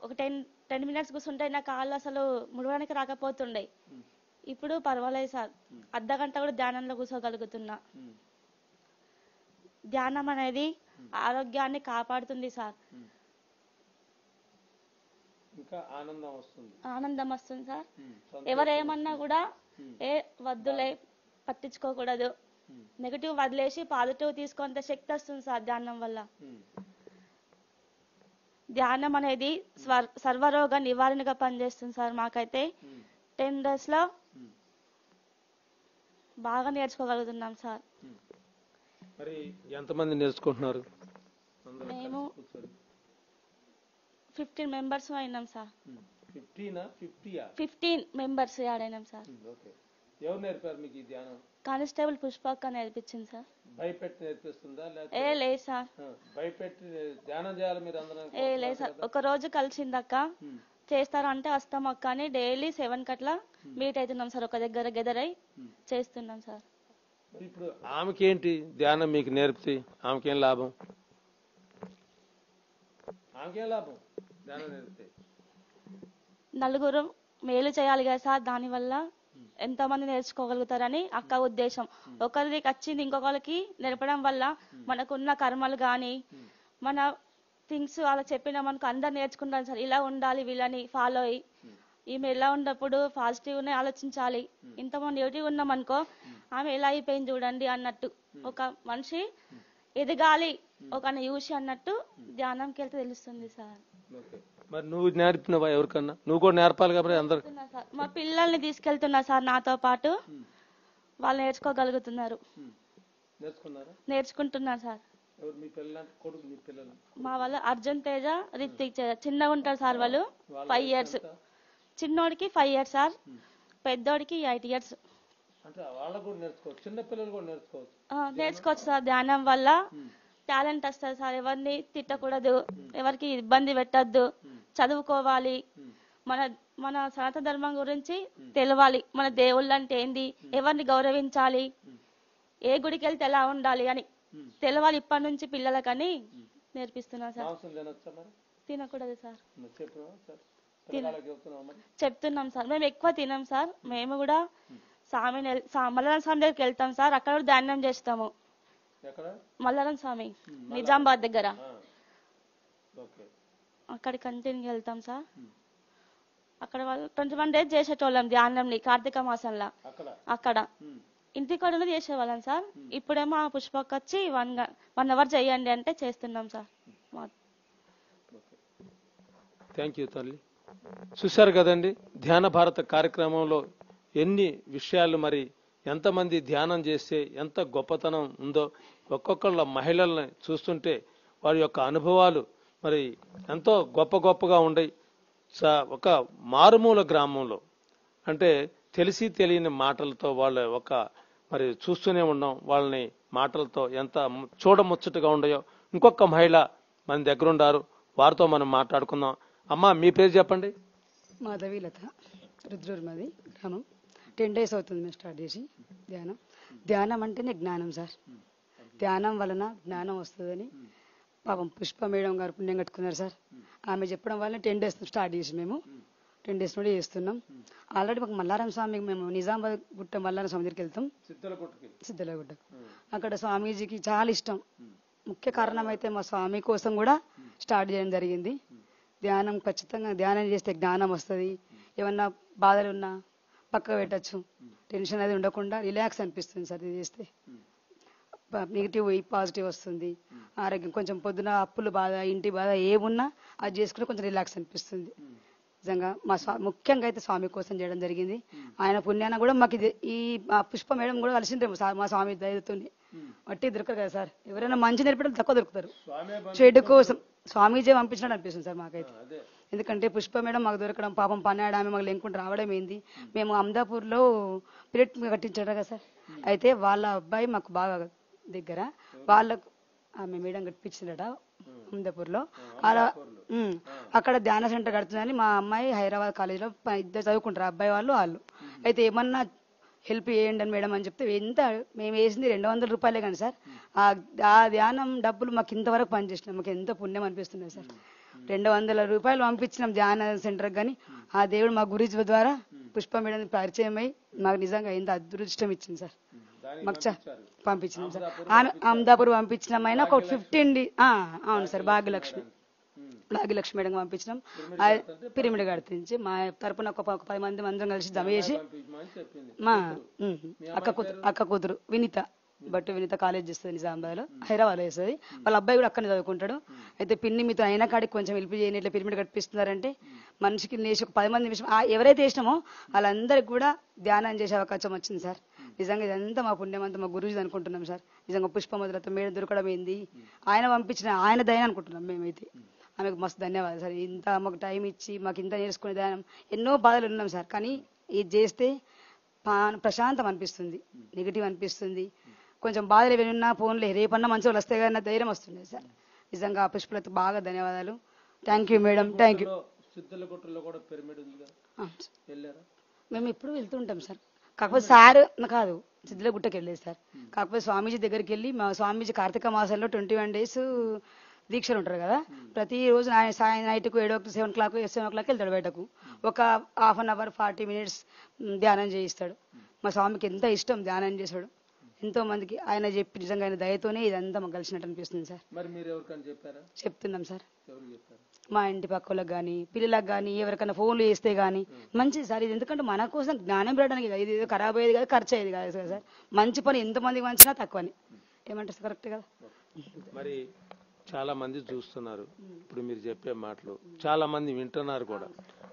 ఒక 10 minutes కూర్చుంటే నా కాళ్ళు అసలు ముడవడానికి రాకపోతుండే. ఇప్పుడు పర్వాలేదు సార్, అర్ధగంట కూడా ధ్యానంలో కూర్చోగలుగుతున్నా. ధ్యానం అనేది ఆరోగ్యాన్ని కాపాడుతుంది సార్. ఇంకా ఆనందం వస్తుంది సార్. ఎవరేమన్నా కూడా వద్దులే, పట్టించుకోకూడదు, నెగిటివ్ వదిలేసి పాజిటివ్ తీసుకునే శక్తి వస్తుంది సార్ ధ్యానం వల్ల. ధ్యానం అనేది సర్వరోగ నివారణగా పనిచేస్తుంది సార్. మాకైతే 10 daysలో బాగా నేర్చుకోగలుగుతున్నాం సార్. మరి ఎంతమంది నేర్చుకుంటున్నారు? మేము 15 members అయినాం సార్. 15 members ఆడైనాం sir. ఎవరు నేర్పారు మీకు ఈ ధ్యానం? కానిస్టేబుల్ పుష్పక్క నేర్పించింది సార్. భయపెట్టి నేర్పిస్తుందా? లేదు సార్, భయపెట్టి ధ్యానం చేయాలి మీరు అందరం? లేదు సార్. ఒక రోజు కలిసిందక్క, చేస్తారంటే వస్తాం అక్క అని డైలీ 7 గంటల మీట్ అవుతున్నాం సార్. ఒక దగ్గర గెదరై చేస్తున్నాం సార్. ఇప్పుడు ఆమెకేంటి ధ్యానం మీకు నేర్పితే? ఆమెకేం లాభం? ధ్యానం నేర్పితే నలుగురు మేలు చేయాలి కదా సార్. దానివల్ల ఎంతమంది నేర్చుకోగలుగుతారని అక్క ఉద్దేశం. ఒకరికి వచ్చింది ఇంకొకరికి నేర్పడం వల్ల మనకున్న కర్మలు కానీ మన థింగ్స్ అలా చెప్పినా మనకు అందరు నేర్చుకుంటారు సార్. ఇలా ఉండాలి, వీళ్ళని ఫాలో అయ్యి, ఈమె ఎలా ఉన్నప్పుడు పాజిటివ్నే ఆలోచించాలి, ఇంతమంది నెగిటివ్ ఉన్నాం అనుకో ఆమె ఎలా అయిపోయింది చూడండి అన్నట్టు. ఒక మనిషి ఎదగాలి ఒక యూసి అన్నట్టు ధ్యానంకి వెళ్తే తెలుస్తుంది సార్. మరి నువ్వు నేర్పినవా ఎవరికన్నా? నువ్వు కూడా నేర్పాలి కాబట్టి అందరికి. మా పిల్లల్ని తీసుకెళ్తున్నా సార్ నాతో పాటు, వాళ్ళు నేర్చుకోగలుగుతున్నారు. నేర్చుకుంటున్నారు సార్. మా వాళ్ళు అర్జున్ తేజ, రిత్విక్ తేజ చిన్నగా ఉంటారు సార్. వాళ్ళు 5 years. చిన్నోడికి 5 years సార్, పెద్దోడికి 8 years. నేర్చుకోవచ్చు సార్. ధ్యానం వల్ల టాలెంట్ వస్తుంది సార్. ఎవరిని తిట్టకూడదు, ఎవరికి ఇబ్బంది పెట్టద్దు, చదువుకోవాలి, మన సనాతన ధర్మం గురించి తెలవాలి, మన దేవుళ్ళు అంటే ఏంది, ఎవరిని గౌరవించాలి, ఏ గుడికి వెళ్తే ఎలా ఉండాలి అని తెలవాలి ఇప్పటి నుంచి పిల్లలకని నేర్పిస్తున్నా సార్. తినకూడదు సార్, చెప్తున్నాం సార్. మేము ఎక్కువ తినాం సార్. మేము కూడా మల్లన స్వామి దగ్గరికి వెళ్తాం సార్. అక్కడ కూడా ధ్యానం చేస్తాము. మల్లన స్వామి నిజామాబాద్ దగ్గర, అక్కడికి కంటిన్యూ వెళ్తాం సార్. అక్కడ వాళ్ళు 21 days చేసేటోళ్ళం ధ్యానంని కార్తీక మాసంలో. అక్కడ ఇంటి కూడా చేసేవాళ్ళం సార్. ఇప్పుడేమో ఆ పుష్పక్క వచ్చి 1 hour చేయండి అంటే చేస్తున్నాం సార్. థ్యాంక్ యూ తల్లి. చూశారు కదండి, ధ్యాన భారత కార్యక్రమంలో ఎన్ని విషయాలు, మరి ఎంతమంది ధ్యానం చేస్తే ఎంత గొప్పతనం ఉందో ఒక్కొక్కళ్ళ మహిళల్ని చూస్తుంటే వారి యొక్క అనుభవాలు మరి ఎంతో గొప్పగా ఉండయి. ఒక మారుమూల గ్రామంలో అంటే తెలిసి తెలియని మాటలతో వాళ్ళ మరి చూస్తూనే ఉన్నాం. వాళ్ళని మాటలతో ఎంత చూడముచ్చటగా ఉండయో ఇంకొక మహిళ మన దగ్గర ఉండారు, వారితో మనం మాట్లాడుకుందాం. అమ్మా మీ పేరు చెప్పండి. మాధవీలత, రుద్రూరు మాది గ్రామం. 10 days అవుతుంది మేము స్టార్ట్ చేసి ధ్యానం. ధ్యానం అంటేనే జ్ఞానం సార్. ధ్యానం వలన జ్ఞానం వస్తుందని పాపం పుష్ప మేడం గారు పుణ్యం కట్టుకున్నారు సార్. ఆమె చెప్పడం వల్ల 10 days స్టార్ట్ చేసి మేము 10 days నుండి చేస్తున్నాం. ఆల్రెడీ మాకు మల్లారం స్వామి, మేము నిజామాబాద్ గుట్ట మల్లారం స్వామి దగ్గరికి వెళ్తాం, సిద్ధలగుట్టకు. అక్కడ స్వామీజీకి చాలా ఇష్టం. ముఖ్య కారణం అయితే మా స్వామి కోసం కూడా స్టార్ట్ చేయడం జరిగింది. ధ్యానం ఖచ్చితంగా ధ్యానం చేస్తే జ్ఞానం వస్తుంది. ఏమన్నా బాధలు ఉన్నా పక్క పెట్టచ్చు, టెన్షన్ అనేది ఉండకుండా రిలాక్స్ అనిపిస్తుంది సార్. ఇది చేస్తే నెగిటివ్ పాజిటివ్ వస్తుంది. ఆరోగ్యం కొంచెం పొద్దున అప్పుల బాధ, ఇంటి బాధ ఏమున్నా అది చేసుకుంటే కొంచెం రిలాక్స్ అనిపిస్తుంది. నిజంగా మా ముఖ్యంగా అయితే స్వామి కోసం చేయడం జరిగింది. ఆయన పుణ్యాన కూడా మాకు ఈ పుష్ప మేడం కూడా కలిసిండ్రేమో మా స్వామి దయతో. వట్టి దొరకరు కదా సార్, ఎవరైనా మంచి నేర్పడం తక్కువ దొరుకుతారు. చెడు కోసం స్వామీజీ పంపించినట్టు అనిపిస్తుంది సార్ మాకైతే. ఎందుకంటే పుష్ప మేడం మాకు దొరకడం, పాపం పన్నాడు ఆమె మాకు లేకుండా రావడం ఏంది. మేము అహ్మదాపూర్లో పిల్లట్ కట్టించాడు కదా సార్, అయితే వాళ్ళ అబ్బాయి మాకు బాగా దగ్గర, వాళ్ళకు ఆమె మేడం కట్టించిందట అహ్మదాపూర్లో. అలా అక్కడ ధ్యాన సెంటర్ కడుతుందని మా అమ్మాయి హైదరాబాద్ కాలేజీలో ఇద్దరు చదువుకుంటారు, అబ్బాయి వాళ్ళు. అయితే ఏమన్నా హెల్ప్ చేయండి అని మేడం అని చెప్తే, ఎంత మేము వేసింది 200 రూపాయలే కానీ సార్, ఆ ధ్యానం డబ్బులు మాకు ఇంతవరకు పనిచేసినాం. మాకు ఎంత పుణ్యం అనిపిస్తున్నాయి సార్. 200 రూపాయలు పంపించినాం ధ్యాన సెంటర్కి. కానీ ఆ దేవుడు మా గురుజీ ద్వారా పుష్ప మేడం పరిచయం అయ్యి మాకు నిజంగా ఎంత అదృష్టం ఇచ్చింది సార్. మాకు పంపించినాం సార్. ఆమె అహ్మదాపూర్ పంపించినాం. అయినా ఒక 15 అవును సార్, భాగ్యలక్ష్మి మేడం పంపించినాం. పిరమిడ్ కడిపించి మా తరపున ఒక 10 మంది అందరం కలిసి జమ చేసి, మా అక్క కూతురు వినీత కాలేజ్ చేస్తుంది నిజామాబాద్ లో, హైదరాబాద్ లో చేస్తుంది. వాళ్ళ అబ్బాయి కూడా అక్కడనే చదువుకుంటాడు. అయితే పిన్ని మీతో అయినా కాడికి కొంచెం హెల్ప్ చేయని, ఇట్లా పిరమిడ్ కట్టిస్తున్నారంటే మనిషికి నేసి ఒక 10 మంది ఎవరైతే వేసినామో వాళ్ళందరికి కూడా ధ్యానం చేసే అవకాశం వచ్చింది సార్. నిజంగా ఇదంతా మా పుణ్యం అంతా మా గురుజీ అనుకుంటున్నాం సార్. నిజంగా పుష్ప మొదలతో మేడ దొరకడం ఏంది, ఆయన పంపించిన ఆయన దయని అనుకుంటున్నాం మేమైతే. ఆమెకు మస్తు ధన్యవాదాలు సార్. ఇంత మాకు టైం ఇచ్చి మాకు ఇంత నేర్చుకునే ధ్యానం. ఎన్నో బాధలు ఉన్నాం సార్, కానీ ఇది చేస్తే ప్రశాంతం అనిపిస్తుంది, నెగిటివ్ అనిపిస్తుంది. కొంచెం బాధలు ఏమైనా ఫోన్లే రేపన్నా మంచి వాళ్ళు వస్తే కానీ ధైర్యం వస్తుంది సార్. నిజంగా ఆ పుష్పలతో బాగా ధన్యవాదాలు. Thank you madam, thank you. మేము ఎప్పుడు వెళ్తుంటాం సార్, కాకపోతే సార్ కాదు సిద్ధుల గుట్టకి వెళ్ళేది సార్. కాకపోతే స్వామీజీ దగ్గరికి వెళ్ళి, మా స్వామీజీ కార్తీక మాసంలో 21 days దీక్షలు ఉంటారు కదా, ప్రతిరోజు ఆయన నైట్కు 7 o'clock 7 o'clock వెళ్తాడు బయటకు. ఒక 1/2 hour 40 minutes ధ్యానం చేయిస్తాడు. మా స్వామికి ఎంత ఇష్టం ధ్యానం చేశాడు. ఎంతో మందికి ఆయన చెప్పి నిజంగా ఆయన దయతోనే ఇదంతా మాకు కలిసినట్టు అనిపిస్తుంది సార్. చెప్తున్నాం సార్, మా ఇంటి పక్కలకు కానీ పిల్లలకు కానీ ఎవరికైనా ఫోన్లు చేస్తే కానీ మంచిది సార్. ఇది ఎందుకంటే మన కోసం జ్ఞానం పెరగడానికి కదా, ఇది ఖరాబ్ అయ్యేది కదా, ఖర్చు అయ్యేది కదా సార్. మంచి పని ఎంతమందికి మంచినా తక్కువని ఏమంటారు సార్, కరెక్ట్ కదా. మరి చాలా మంది చూస్తున్నారు, ఇప్పుడు మీరు చెప్పే మాటలు చాలా మంది వింటున్నారు కూడా,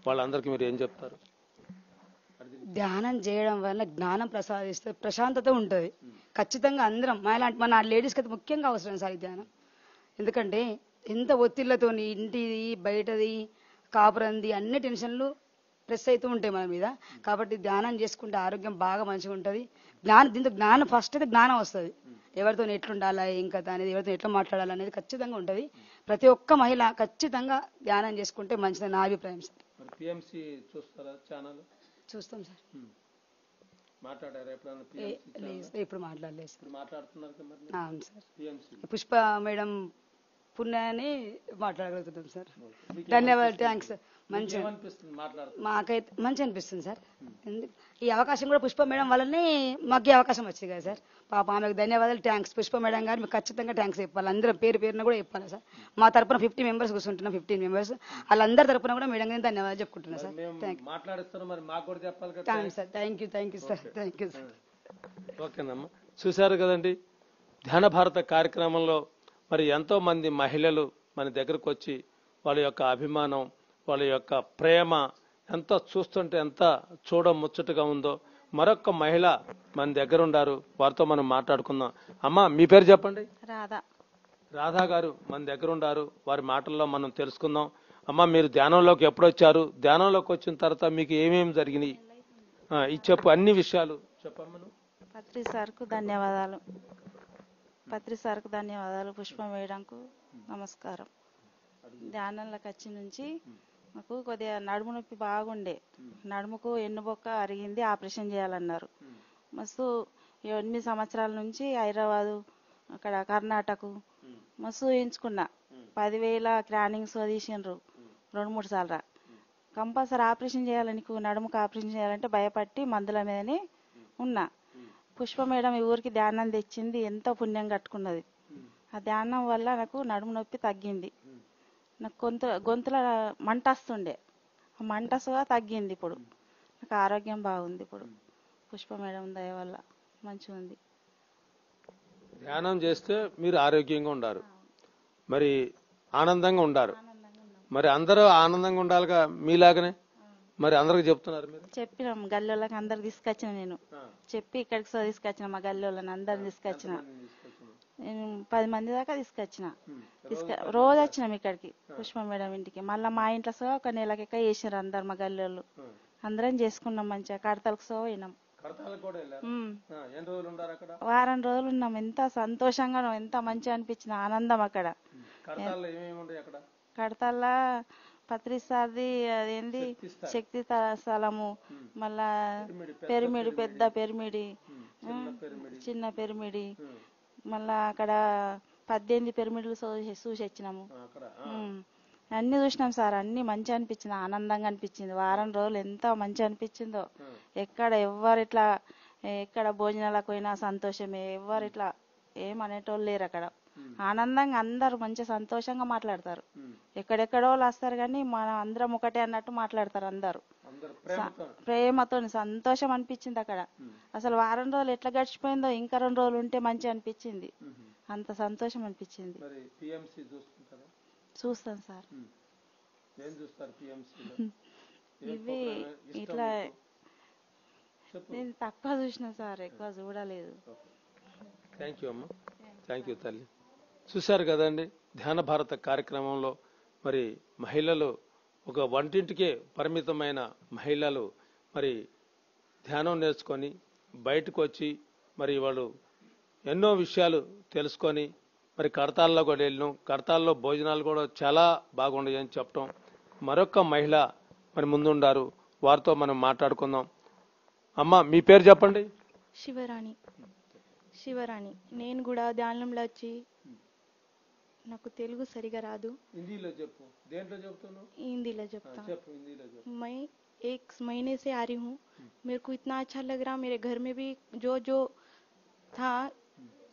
వాళ్ళందరికీ మీరు ఏం చెప్తారు? ధ్యానం చేయడం వల్ల జ్ఞానం ప్రసాదిస్తే ప్రశాంతత ఉంటుంది ఖచ్చితంగా. అందరం మన లేడీస్కి అయితే ముఖ్యంగా అవసరం సార్ ఈ ధ్యానం. ఎందుకంటే ఎంత ఒత్తిళ్లతోని ఇంటిది బయటది కాపురంది అన్ని టెన్షన్లు ప్రెస్ అవుతూ ఉంటాయి మన మీద. కాబట్టి ధ్యానం చేసుకుంటే ఆరోగ్యం బాగా మంచిగా ఉంటుంది. దీంతో జ్ఞానం ఫస్ట్ అయితే జ్ఞానం వస్తుంది. ఎవరితో ఎట్లుండాలా ఏం కథ అనేది, ఎవరితో ఎట్లా మాట్లాడాలి అనేది ఖచ్చితంగా ఉంటుంది. ప్రతి ఒక్క మహిళ ఖచ్చితంగా ధ్యానం చేసుకుంటే మంచిదని నా అభిప్రాయం సార్. చూస్తాం సార్. ఇప్పుడు మాట్లాడలేదు సార్. అవును సార్, పుష్ప మేడం పుణ్యాన్ని మాట్లాడగలుగుతాం సార్. ధన్యవాదాలు, థ్యాంక్స్ సార్. మాకైతే మంచి అనిపిస్తుంది సార్. ఈ అవకాశం కూడా పుష్ప మేడం వల్లనే మాకు ఈ అవకాశం వచ్చింది కదా సార్. పాప ఆమెకు ధన్యవాదాలు, థ్యాంక్స్. పుష్ప మేడం గారు మీకు ఖచ్చితంగా థ్యాంక్స్ చెప్పాలి. అందరం పేరున కూడా చెప్పాలి సార్. మా తరపున 50 members కూర్చుంటున్నాం, 15 members. వాళ్ళందరి తరపున కూడా మేడం గారికి ధన్యవాదాలు చెప్పుకుంటున్నా sir. Thanks sir, thank you sir, thank you sir. ఓకేనమ్మా, చూశారు కదండి ధ్యాన భారత కార్యక్రమంలో మరి ఎంతో మంది మహిళలు మన దగ్గరకు వచ్చి వాళ్ళ యొక్క అభిమానం, వాళ్ళ యొక్క ప్రేమ ఎంత చూస్తుంటే ఎంత చూడముచ్చటగా ఉందో. మరొక మహిళ మన దగ్గర ఉండారు, వారితో మనం మాట్లాడుకుందాం. అమ్మా మీ పేరు చెప్పండి. రాధా గారు మన దగ్గర ఉండారు, వారి మాటల్లో మనం తెలుసుకుందాం. అమ్మా మీరు ధ్యానంలోకి ఎప్పుడు వచ్చారు, ధ్యానంలోకి వచ్చిన తర్వాత మీకు ఏమేమి జరిగినాయి ఇది చెప్పు, అన్ని విషయాలు చెప్పమ్మా. పత్రి సార్కు ధన్యవాదాలు, పుష్ప మేడంకు నమస్కారం. ధ్యానంలోకి వచ్చి నుంచి మాకు కొద్దిగా నడుము నొప్పి బాగుండే, నడుముకు ఎన్నుబొక్క అరిగింది, ఆపరేషన్ చేయాలన్నారు. మస్తు 8 సంవత్సరాల నుంచి హైదరాబాదు అక్కడ కర్ణాటక మస్తు ఎంచుకున్నా. 10,000 స్కానింగ్స్ తీసిండ్రు 2-3 సార్లు. కంపల్సరీ ఆపరేషన్ చేయాలి, నీకు నడుముకు ఆపరేషన్ చేయాలంటే భయపట్టి మందుల మీదనే ఉన్నా. పుష్ప మేడం ఈ ఊరికి ధ్యానం తెచ్చింది, ఎంతో పుణ్యం కట్టుకున్నది. ఆ ధ్యానం వల్ల నాకు నడుము నొప్పి తగ్గింది. నాకు గొంతుల మంట వస్తుండే, ఆ మంట కూడా తగ్గింది. ఇప్పుడు నాకు ఆరోగ్యం బాగుంది. ఇప్పుడు పుష్ప మేడం దయ వల్ల మంచిగా ఉంది. ధ్యానం చేస్తే మీరు ఆరోగ్యంగా ఉండారు, మరి ఆనందంగా ఉండారు. మరి అందరూ ఆనందంగా ఉండాలిగా మీలాగనే. మరి అందరికి చెప్తున్నారు మీరు? చెప్పినాం, గల్లోళ్ళకి అందరు తీసుకొచ్చిన, నేను చెప్పి ఇక్కడికి తీసుకొచ్చిన, మా గల్లోళ్ళని అందరిని తీసుకొచ్చిన. నేను 10 మంది దాకా తీసుకొచ్చిన. రోజు వచ్చినాం ఇక్కడికి పుష్ప మేడం ఇంటికి. మళ్ళీ మా ఇంట్లో సో ఒక నెలకెక్క చేసినారు అందరు మా గల్లోళ్ళు. అందరం చేసుకున్నాం మంచిగా. కడతలకు సో పోయినాం. వారం రోజులు ఉన్నాం. ఎంత సంతోషంగా ఎంత మంచిగా అనిపించింది, ఆనందం అక్కడ. కడతల్లా పత్రిసార్ది అదేంది శక్తి స్థలము, మళ్ళా పెరిమిడి, పెద్ద పెరిమిడి, చిన్న పెరిమిడి, మళ్ళా అక్కడ 18 పిరమిడ్లు చూసి వచ్చినాము. అన్ని చూసినాం సార్. అన్ని మంచిగా అనిపించింది, ఆనందంగా అనిపించింది. వారం రోజులు ఎంత మంచిగా అనిపించిందో. ఎక్కడ ఎవ్వరు ఇట్లా ఎక్కడ భోజనాలకు పోయినా సంతోషమే, ఎవ్వరు ఇట్లా ఏమనేటోళ్ళు లేరు అక్కడ. ఆనందంగా అందరు మంచిగా సంతోషంగా మాట్లాడతారు. ఎక్కడెక్కడో వాళ్ళు వస్తారు కానీ మనం అందరం ఒకటే అన్నట్టు మాట్లాడతారు అందరు. ప్రేమతో సంతోషం అనిపించింది అక్కడ. అసలు వారం రోజులు ఎట్లా గడిచిపోయిందో, ఇంకా 2 రోజులు ఉంటే మంచిగా అనిపించింది. అంత సంతోషం అనిపించింది. చూస్తాను సార్. ఇవి ఇట్లా నేను తక్కువ చూసిన సార్, ఎక్కువ చూడలేదు. థ్యాంక్ యూ అమ్మా, థ్యాంక్ యూ తల్లి. చూశారు కదండి, ధ్యాన భారత కార్యక్రమంలో మరి మహిళలు ఒక వంటింటికే పరిమితమైన మహిళలు మరి ధ్యానం నేర్చుకొని బయటకు వచ్చి మరి వాళ్ళు ఎన్నో విషయాలు తెలుసుకొని మరి కడతాల్లో కూడా వెళ్ళినాం. కడతాల్లో భోజనాలు కూడా చాలా బాగుండాయని చెప్పడం. మరొక మహిళ మరి ముందుండారు, వారితో మనం మాట్లాడుకుందాం. అమ్మ మీ పేరు చెప్పండి. శివరాణి. శివరాణి. నేను కూడా ధ్యానంలో వచ్చి, నాకు తెలుగు సరిగా రాదు, హిందీలో చెప్పు. దేంట్లో చెప్తున్నావు? हिंदीలో చెప్తా. చెప్పు, హిందీలో చెప్పు. मैं 1 महीने से आ रही हूँ. मेरे को इतना अच्छा लग रहा, मेरे घर में भी जो जो था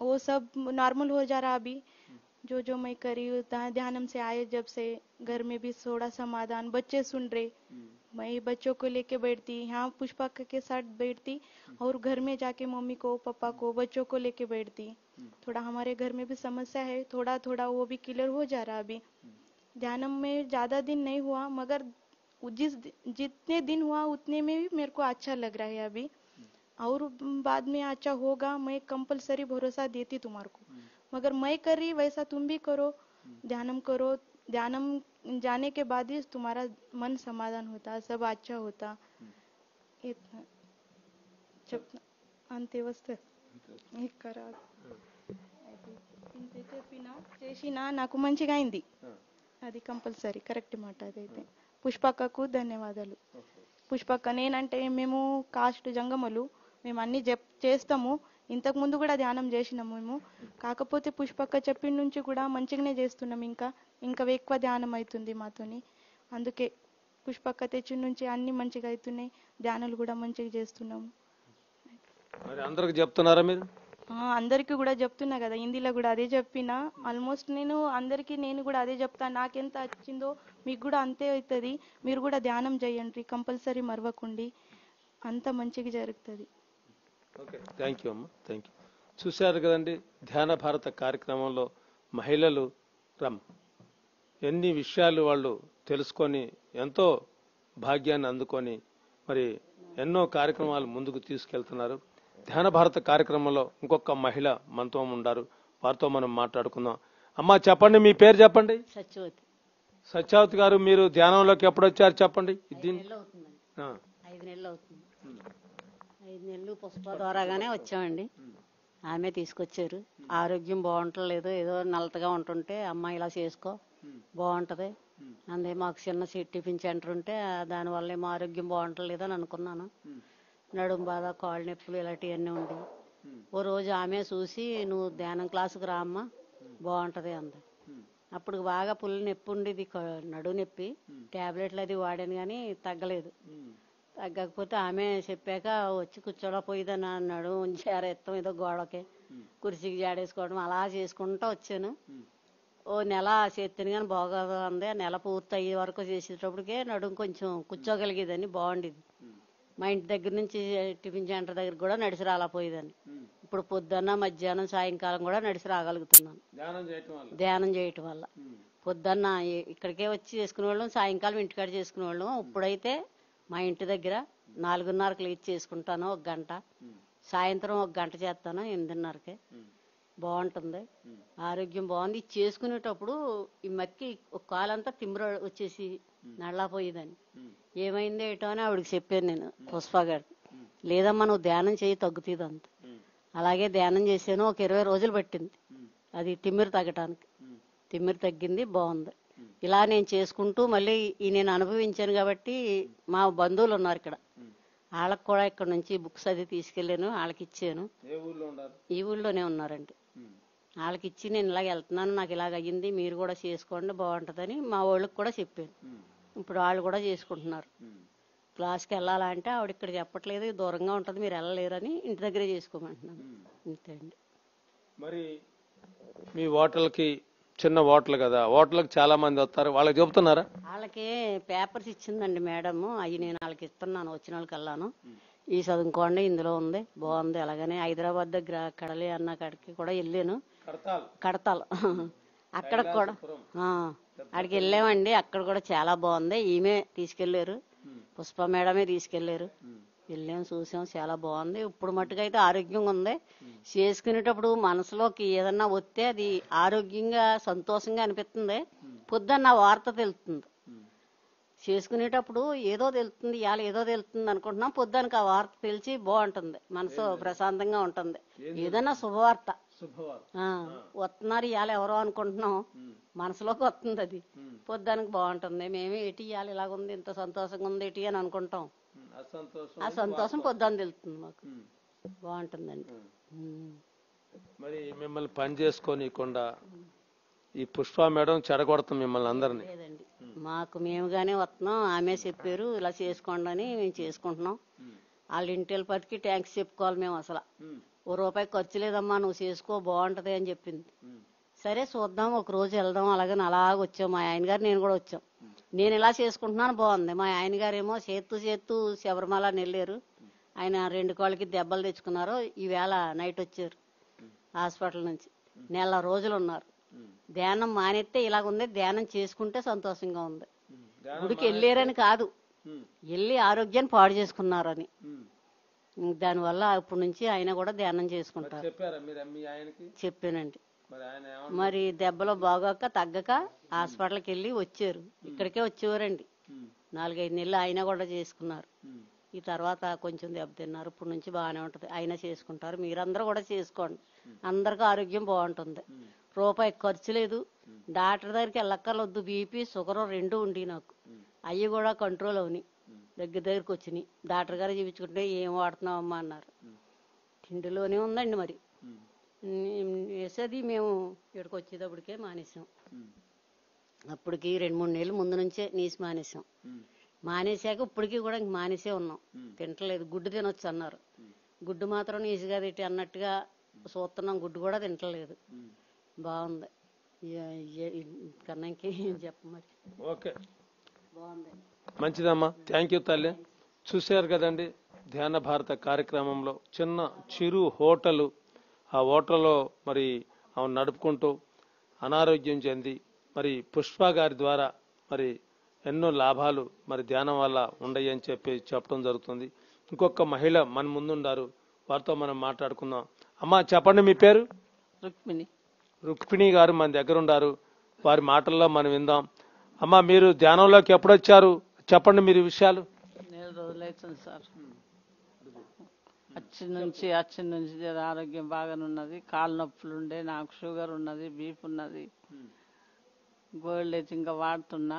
वो सब नॉर्मल हो जा रहा अभी. जो मैं करी ध्यानम से आए जब से, घर में भी थोड़ा समाधान, बच्चे सुन रहे. मैं बच्चों को लेके बैठती, यहाँ पुष्पा के साथ बैठती और घर में जाके मम्मी को पापा को बच्चों को लेके बैठती. थोड़ा हमारे घर में भी समस्या है, थोड़ा थोड़ा वो भी क्लियर हो जा रहा अभी. ध्यानम में ज्यादा दिन नहीं हुआ, मगर जितने दिन हुआ उतने में भी मेरे को अच्छा लग रहा है अभी. और बाद में अच्छा होगा, मैं कंपलसरी भरोसा देती तुम्हारे को. मगर मैं कर रही वैसा तुम भी करो, ध्यानम करो. ध्यानम जाने के बाद ही तुम्हारा मन समाधान होता, सब अच्छा होता. इतना చెప్తా అంతే. వస్తే ఇంత చెప్పినా చేసినా నాకు మంచిగా అయింది. అది కంపల్సరీ కరెక్ట్ మాట. అదైతే పుష్పక్కకు ధన్యవాదాలు. పుష్పక్క, నేనంటే మేము కాస్ట్ జంగమలు, మేము అన్ని చేస్తాము. ఇంతకు ముందు కూడా ధ్యానం చేసినాము మేము. కాకపోతే పుష్పక్క చెప్పిన నుంచి కూడా మంచిగానే చేస్తున్నాం. ఇంకా ఎక్కువ ధ్యానం అవుతుంది మాతోని. అందుకే పుష్పక్క తెచ్చిన నుంచి అన్ని మంచిగా అవుతున్నాయి, ధ్యానాలు కూడా మంచిగా చేస్తున్నాము. మరి అందరికి చెప్తున్నారా మీరు? అందరికీ కూడా చెప్తున్నా కదా, హిందీలో కూడా అదే చెప్పినా. ఆల్మోస్ట్ నేను అందరికీ నేను కూడా అదే చెప్తాను. నాకెంత వచ్చిందో మీకు కూడా అంతే అవుతుంది. మీరు కూడా ధ్యానం చేయండి, కంపల్సరీ మరవకండి, అంత మంచిగా జరుగుతుంది. ఓకే, థ్యాంక్ యూ అమ్మ, థ్యాంక్ యూ. చూశారు కదండి, ధ్యాన భారత కార్యక్రమంలో మహిళలు ఎన్ని విషయాలు వాళ్ళు తెలుసుకొని ఎంతో భాగ్యాన్ని అందుకొని మరి ఎన్నో కార్యక్రమాలు ముందుకు తీసుకెళ్తున్నారు. ధ్యాన భారత కార్యక్రమంలో ఇంకొక మహిళ మనతో ఉన్నారు, వారితో మనం మాట్లాడుకుందాం. అమ్మా చెప్పండి, మీ పేరు చెప్పండి. సత్యవతి. సత్యావతి గారు, మీరు ధ్యానంలోకి ఎప్పుడు వచ్చారు చెప్పండి. 5 నెలలు అవుతుంది. 5 నెలలు అవుతుంది. 5 నెలలు పుష్ప ద్వారాగానే వచ్చామండి. ఆమె తీసుకొచ్చారు. ఆరోగ్యం బాగుంటలేదు, ఏదో నల్లతగా ఉంటుంటే అమ్మ ఇలా చేసుకో బాగుంటది అందే. మాకు చిన్న టిఫిన్ సెంటర్ ఉంటే దానివల్ల ఏమో ఆరోగ్యం బాగుంటలేదు అని అనుకున్నాను. నడుము బాధ, కాళ్ళు నొప్పులు ఇలాంటివన్నీ ఉండి ఓ రోజు ఆమె చూసి, నువ్వు ధ్యానం క్లాసుకు రా అమ్మ బాగుంటది అంది. అప్పుడు బాగా పుల్ల నొప్పి ఉండేది, నడువు నొప్పి. టాబ్లెట్లు అది వాడాను కానీ తగ్గలేదు. తగ్గకపోతే ఆమె చెప్పాక వచ్చి కూర్చోలేకపోయేదని అన్నాడు. జారేస్తాం ఏదో గోడకి, కుర్చీకి జాడేసుకోవడం అలా చేసుకుంటూ వచ్చాను. ఓ నెల చేస్తాను కానీ బాగా ఉంది. ఆ నెల పూర్తి అయ్యే వరకు చేసేటప్పటికే నడుము కొంచెం కూర్చోగలిగేదని, బాగుండేది. మా ఇంటి దగ్గర నుంచి టిఫిన్ సెంటర్ దగ్గర కూడా నడిచి రాలేకపోయేదాన్ని. ఇప్పుడు పొద్దున్న మధ్యాహ్నం సాయంకాలం కూడా నడిచి రాగలుగుతున్నాను ధ్యానం చేయటం వల్ల. పొద్దున్న ఇక్కడికే వచ్చి చేసుకునేవాళ్ళం, సాయంకాలం ఇంటికాడ చేసుకునేవాళ్ళం. ఇప్పుడైతే మా ఇంటి దగ్గర 4:30కి లేచి చేసుకుంటాను 1 గంట, సాయంత్రం 1 గంట చేస్తాను 8:30కి. బాగుంటుంది, ఆరోగ్యం బాగుంది. ఇది చేసుకునేటప్పుడు ఈ మక్కి ఒక కాలంతా తిమ్మిర వచ్చేసి నళ్ళపోయేదాన్ని. ఏమైంది ఏటో అని ఆవిడకి చెప్పాను నేను, పుష్ప గారికి. లేదమ్మా నువ్వు ధ్యానం చేయి తగ్గుతుంది అంత. అలాగే ధ్యానం చేశాను. ఒక 20 రోజులు పట్టింది అది తిమ్మిరి తగ్గటానికి. తిమ్మిరి తగ్గింది, బాగుంది. ఇలా నేను చేసుకుంటూ మళ్ళీ నేను అనుభవించాను కాబట్టి మా బంధువులు ఉన్నారు ఇక్కడ, వాళ్ళకి కూడా ఇక్కడ నుంచి బుక్స్ అది తీసుకెళ్ళాను, వాళ్ళకి ఇచ్చాను. ఈ ఊళ్ళోనే ఉన్నారండి. వాళ్ళకి ఇచ్చి నేను ఇలాగ వెళ్తున్నాను, నాకు ఇలాగ అయ్యింది, మీరు కూడా చేసుకోండి బాగుంటుందని మా వాళ్ళకి కూడా చెప్పాను. ఇప్పుడు వాళ్ళు కూడా చేసుకుంటున్నారు. క్లాస్కి వెళ్ళాలంటే ఆవిడ ఇక్కడ చెప్పట్లేదు, దూరంగా ఉంటుంది మీరు వెళ్ళలేరని ఇంటి దగ్గరే చేసుకోమంటున్నాను. అంతే అండి. మరి మీ హోటల్కి చిన్న హోటల్ కదా, హోటల్కి చాలా మంది వస్తారు, వాళ్ళకి చెబుతున్నారా? వాళ్ళకి పేపర్స్ ఇచ్చిందండి మేడమ్, అవి నేను వాళ్ళకి ఇస్తున్నాను. వచ్చిన వాళ్ళకి వెళ్ళాను, ఈ చదువుకోండి ఇందులో ఉంది బాగుంది. అలాగనే హైదరాబాద్ దగ్గర కడలి అన్న కాడికి కూడా వెళ్ళాను, కడతాలు అక్కడ కూడా అక్కడికి వెళ్ళామండి. అక్కడ కూడా చాలా బాగుంది. ఈమె తీసుకెళ్లారు, పుష్ప మేడమే తీసుకెళ్లారు. వెళ్ళాం, చూసాం, చాలా బాగుంది. ఇప్పుడు మట్టుకైతే ఆరోగ్యంగా ఉంది. చేసుకునేటప్పుడు మనసులోకి ఏదన్నా వస్తే అది ఆరోగ్యంగా సంతోషంగా అనిపిస్తుంది. పొద్దున్న వార్త తెలుస్తుంది. చేసుకునేటప్పుడు ఏదో తెలుస్తుంది, ఇవాళ ఏదో తెలుస్తుంది అనుకుంటున్నాం, పొద్దునకి ఆ వార్త తెలిసి బాగుంటుంది, మనసు ప్రశాంతంగా ఉంటుంది. ఏదన్నా శుభవార్త వస్తున్నారు ఇవాళ ఎవరో అనుకుంటున్నాం, మనసులోకి వస్తుంది అది. పొద్దునకి బాగుంటుంది. మేమే ఎటు ఇవాళ ఇలాగుంది, ఇంత సంతోషంగా ఉంది ఎటు అని అనుకుంటాం. ఆ సంతోషం పొద్దున్న తెలుస్తుంది మాకు, బాగుంటుందండి. మరి మిమ్మల్ని పని చేసుకోనికుండా ఈ పుష్ప మేడం చెడగొడతాం మిమ్మల్ని అందరినీ? లేదండి, మాకు మేముగానే వస్తున్నాం. ఆమె చెప్పారు ఇలా చేసుకోండి అని, మేము చేసుకుంటున్నాం. వాళ్ళ ఇంటి వెళ్ళిపతికి ట్యాంక్స్ చెప్పుకోవాలి మేము. అసలు ఓ రూపాయి ఖర్చు లేదమ్మా, నువ్వు చేసుకో బాగుంటది అని చెప్పింది. సరే చూద్దాం, ఒక రోజు వెళ్దాం అలాగని అలాగ వచ్చాం. మా ఆయన గారు నేను కూడా వచ్చాం. నేను ఇలా చేసుకుంటున్నాను బాగుంది. మా ఆయన గారేమో చేత్తు శబరిమల వెళ్ళారు. ఆయన 2 కాళ్ళకి దెబ్బలు తెచ్చుకున్నారు. ఈవేళ నైట్ వచ్చారు హాస్పిటల్ నుంచి. నెల రోజులు ఉన్నారు. ధ్యానం మానేస్తే ఇలాగుంది, ధ్యానం చేసుకుంటే సంతోషంగా ఉంది. గుడికి వెళ్ళారని కాదు, వెళ్ళి ఆరోగ్యాన్ని పాడు చేసుకున్నారని. దానివల్ల ఇప్పటి నుంచి ఆయన కూడా ధ్యానం చేసుకుంటారు. చెప్పానండి. మరి దెబ్బలు బాగోక తగ్గక హాస్పిటల్కి వెళ్ళి వచ్చారు. ఇక్కడికే వచ్చేవారండి. 4-5 నెలలు ఆయన కూడా చేసుకున్నారు. ఈ తర్వాత కొంచెం దెబ్బ తిన్నారు. ఇప్పటి నుంచి బాగానే ఉంటుంది. ఆయన చేసుకుంటారు. మీరందరూ కూడా చేసుకోండి, అందరికీ ఆరోగ్యం బాగుంటుంది. రూపాయి ఖర్చు లేదు. డాక్టర్ దగ్గరికి వెళ్ళక్కర్లొద్దు. బీపీ షుగర్ 2 ఉండి నాకు, అవి కూడా కంట్రోల్ అవుని దగ్గరికి వచ్చినాయి. డాక్టర్ గారు చూపించుకుంటే ఏం వాడుతున్నావమ్మా అన్నారు. తిండిలోనే ఉందండి. మరి వేసేది మేము ఇక్కడికి వచ్చేటప్పటికే మానేసాం. అప్పటికి 2-3 నెలలు ముందు నుంచే నీసి మానేసాం. మానేశాక ఇప్పటికీ కూడా ఇంక మానేసే ఉన్నాం. తింటలేదు. గుడ్డు తినొచ్చు అన్నారు, గుడ్డు మాత్రం నీసిగా తిట్టి అన్నట్టుగా చూస్తున్నాం. గుడ్డు కూడా తింటలేదు. బాగుంది. కన్నా ఇంకేం చెప్పమరి. ఓకే, బాగుంది, మంచిదమ్మా. థ్యాంక్ యూ తల్లి. చూశారు కదండి, ధ్యాన భారత కార్యక్రమంలో చిరు హోటలు, ఆ హోటల్లో మరి ఆమె నడుపుకుంటూ అనారోగ్యం చెంది మరి పుష్ప గారి ద్వారా మరి ఎన్నో లాభాలు మరి ధ్యానం వల్ల ఉండయి అని చెప్పడం జరుగుతుంది. ఇంకొక మహిళ మన ముందుండారు, వారితో మనం మాట్లాడుకుందాం. అమ్మా చెప్పండి, మీ పేరు? రుక్మిణి గారు మన దగ్గర ఉండారు. వారి మాటల్లో మనం విందాం. అమ్మా, మీరు ధ్యానంలోకి ఎప్పుడు వచ్చారు? చెప్పండి మీరు విషయాలు. 4 రోజులైతుంది సార్. వచ్చి నుంచి ఆరోగ్యం బాగానున్నది. కాళ్ళ నొప్పులు ఉండే, నాకు షుగర్ ఉన్నది, బీపీ ఉన్నది. గోల్డ్ అయితే ఇంకా వాడుతున్నా.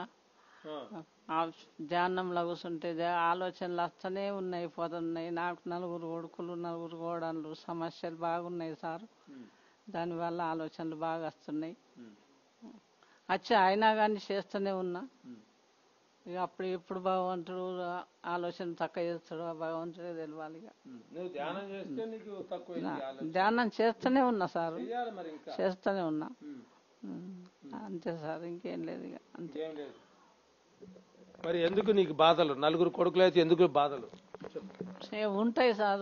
ధ్యానంలో కూర్చుంటే ఆలోచనలు వస్తూనే ఉన్నాయి, పోతున్నాయి. నాకు 4 కొడుకులు, 4 కోడళ్ళు. సమస్యలు బాగున్నాయి సార్. దానివల్ల ఆలోచనలు బాగా వస్తున్నాయి. వచ్చి అయినా కానీ చేస్తూనే ఉన్నా. ఇక అప్పుడు ఎప్పుడు భగవంతుడు ఆలోచన తక్కువ చేస్తాడు ఆ భగవంతుడే తెలియాలి. ఇక నువ్వు ధ్యానం చేస్తే నీకు తక్కువ ధ్యానం చేస్తూనే ఉన్నా సార్, చేస్తూనే ఉన్నా. అంతే సార్, ఇంకేం లేదు. ఇక అంతే. మరి ఎందుకు నీకు బాధలు? నలుగురు కొడుకులు అయితే ఎందుకు బాధలు? ఉంటాయి సార్,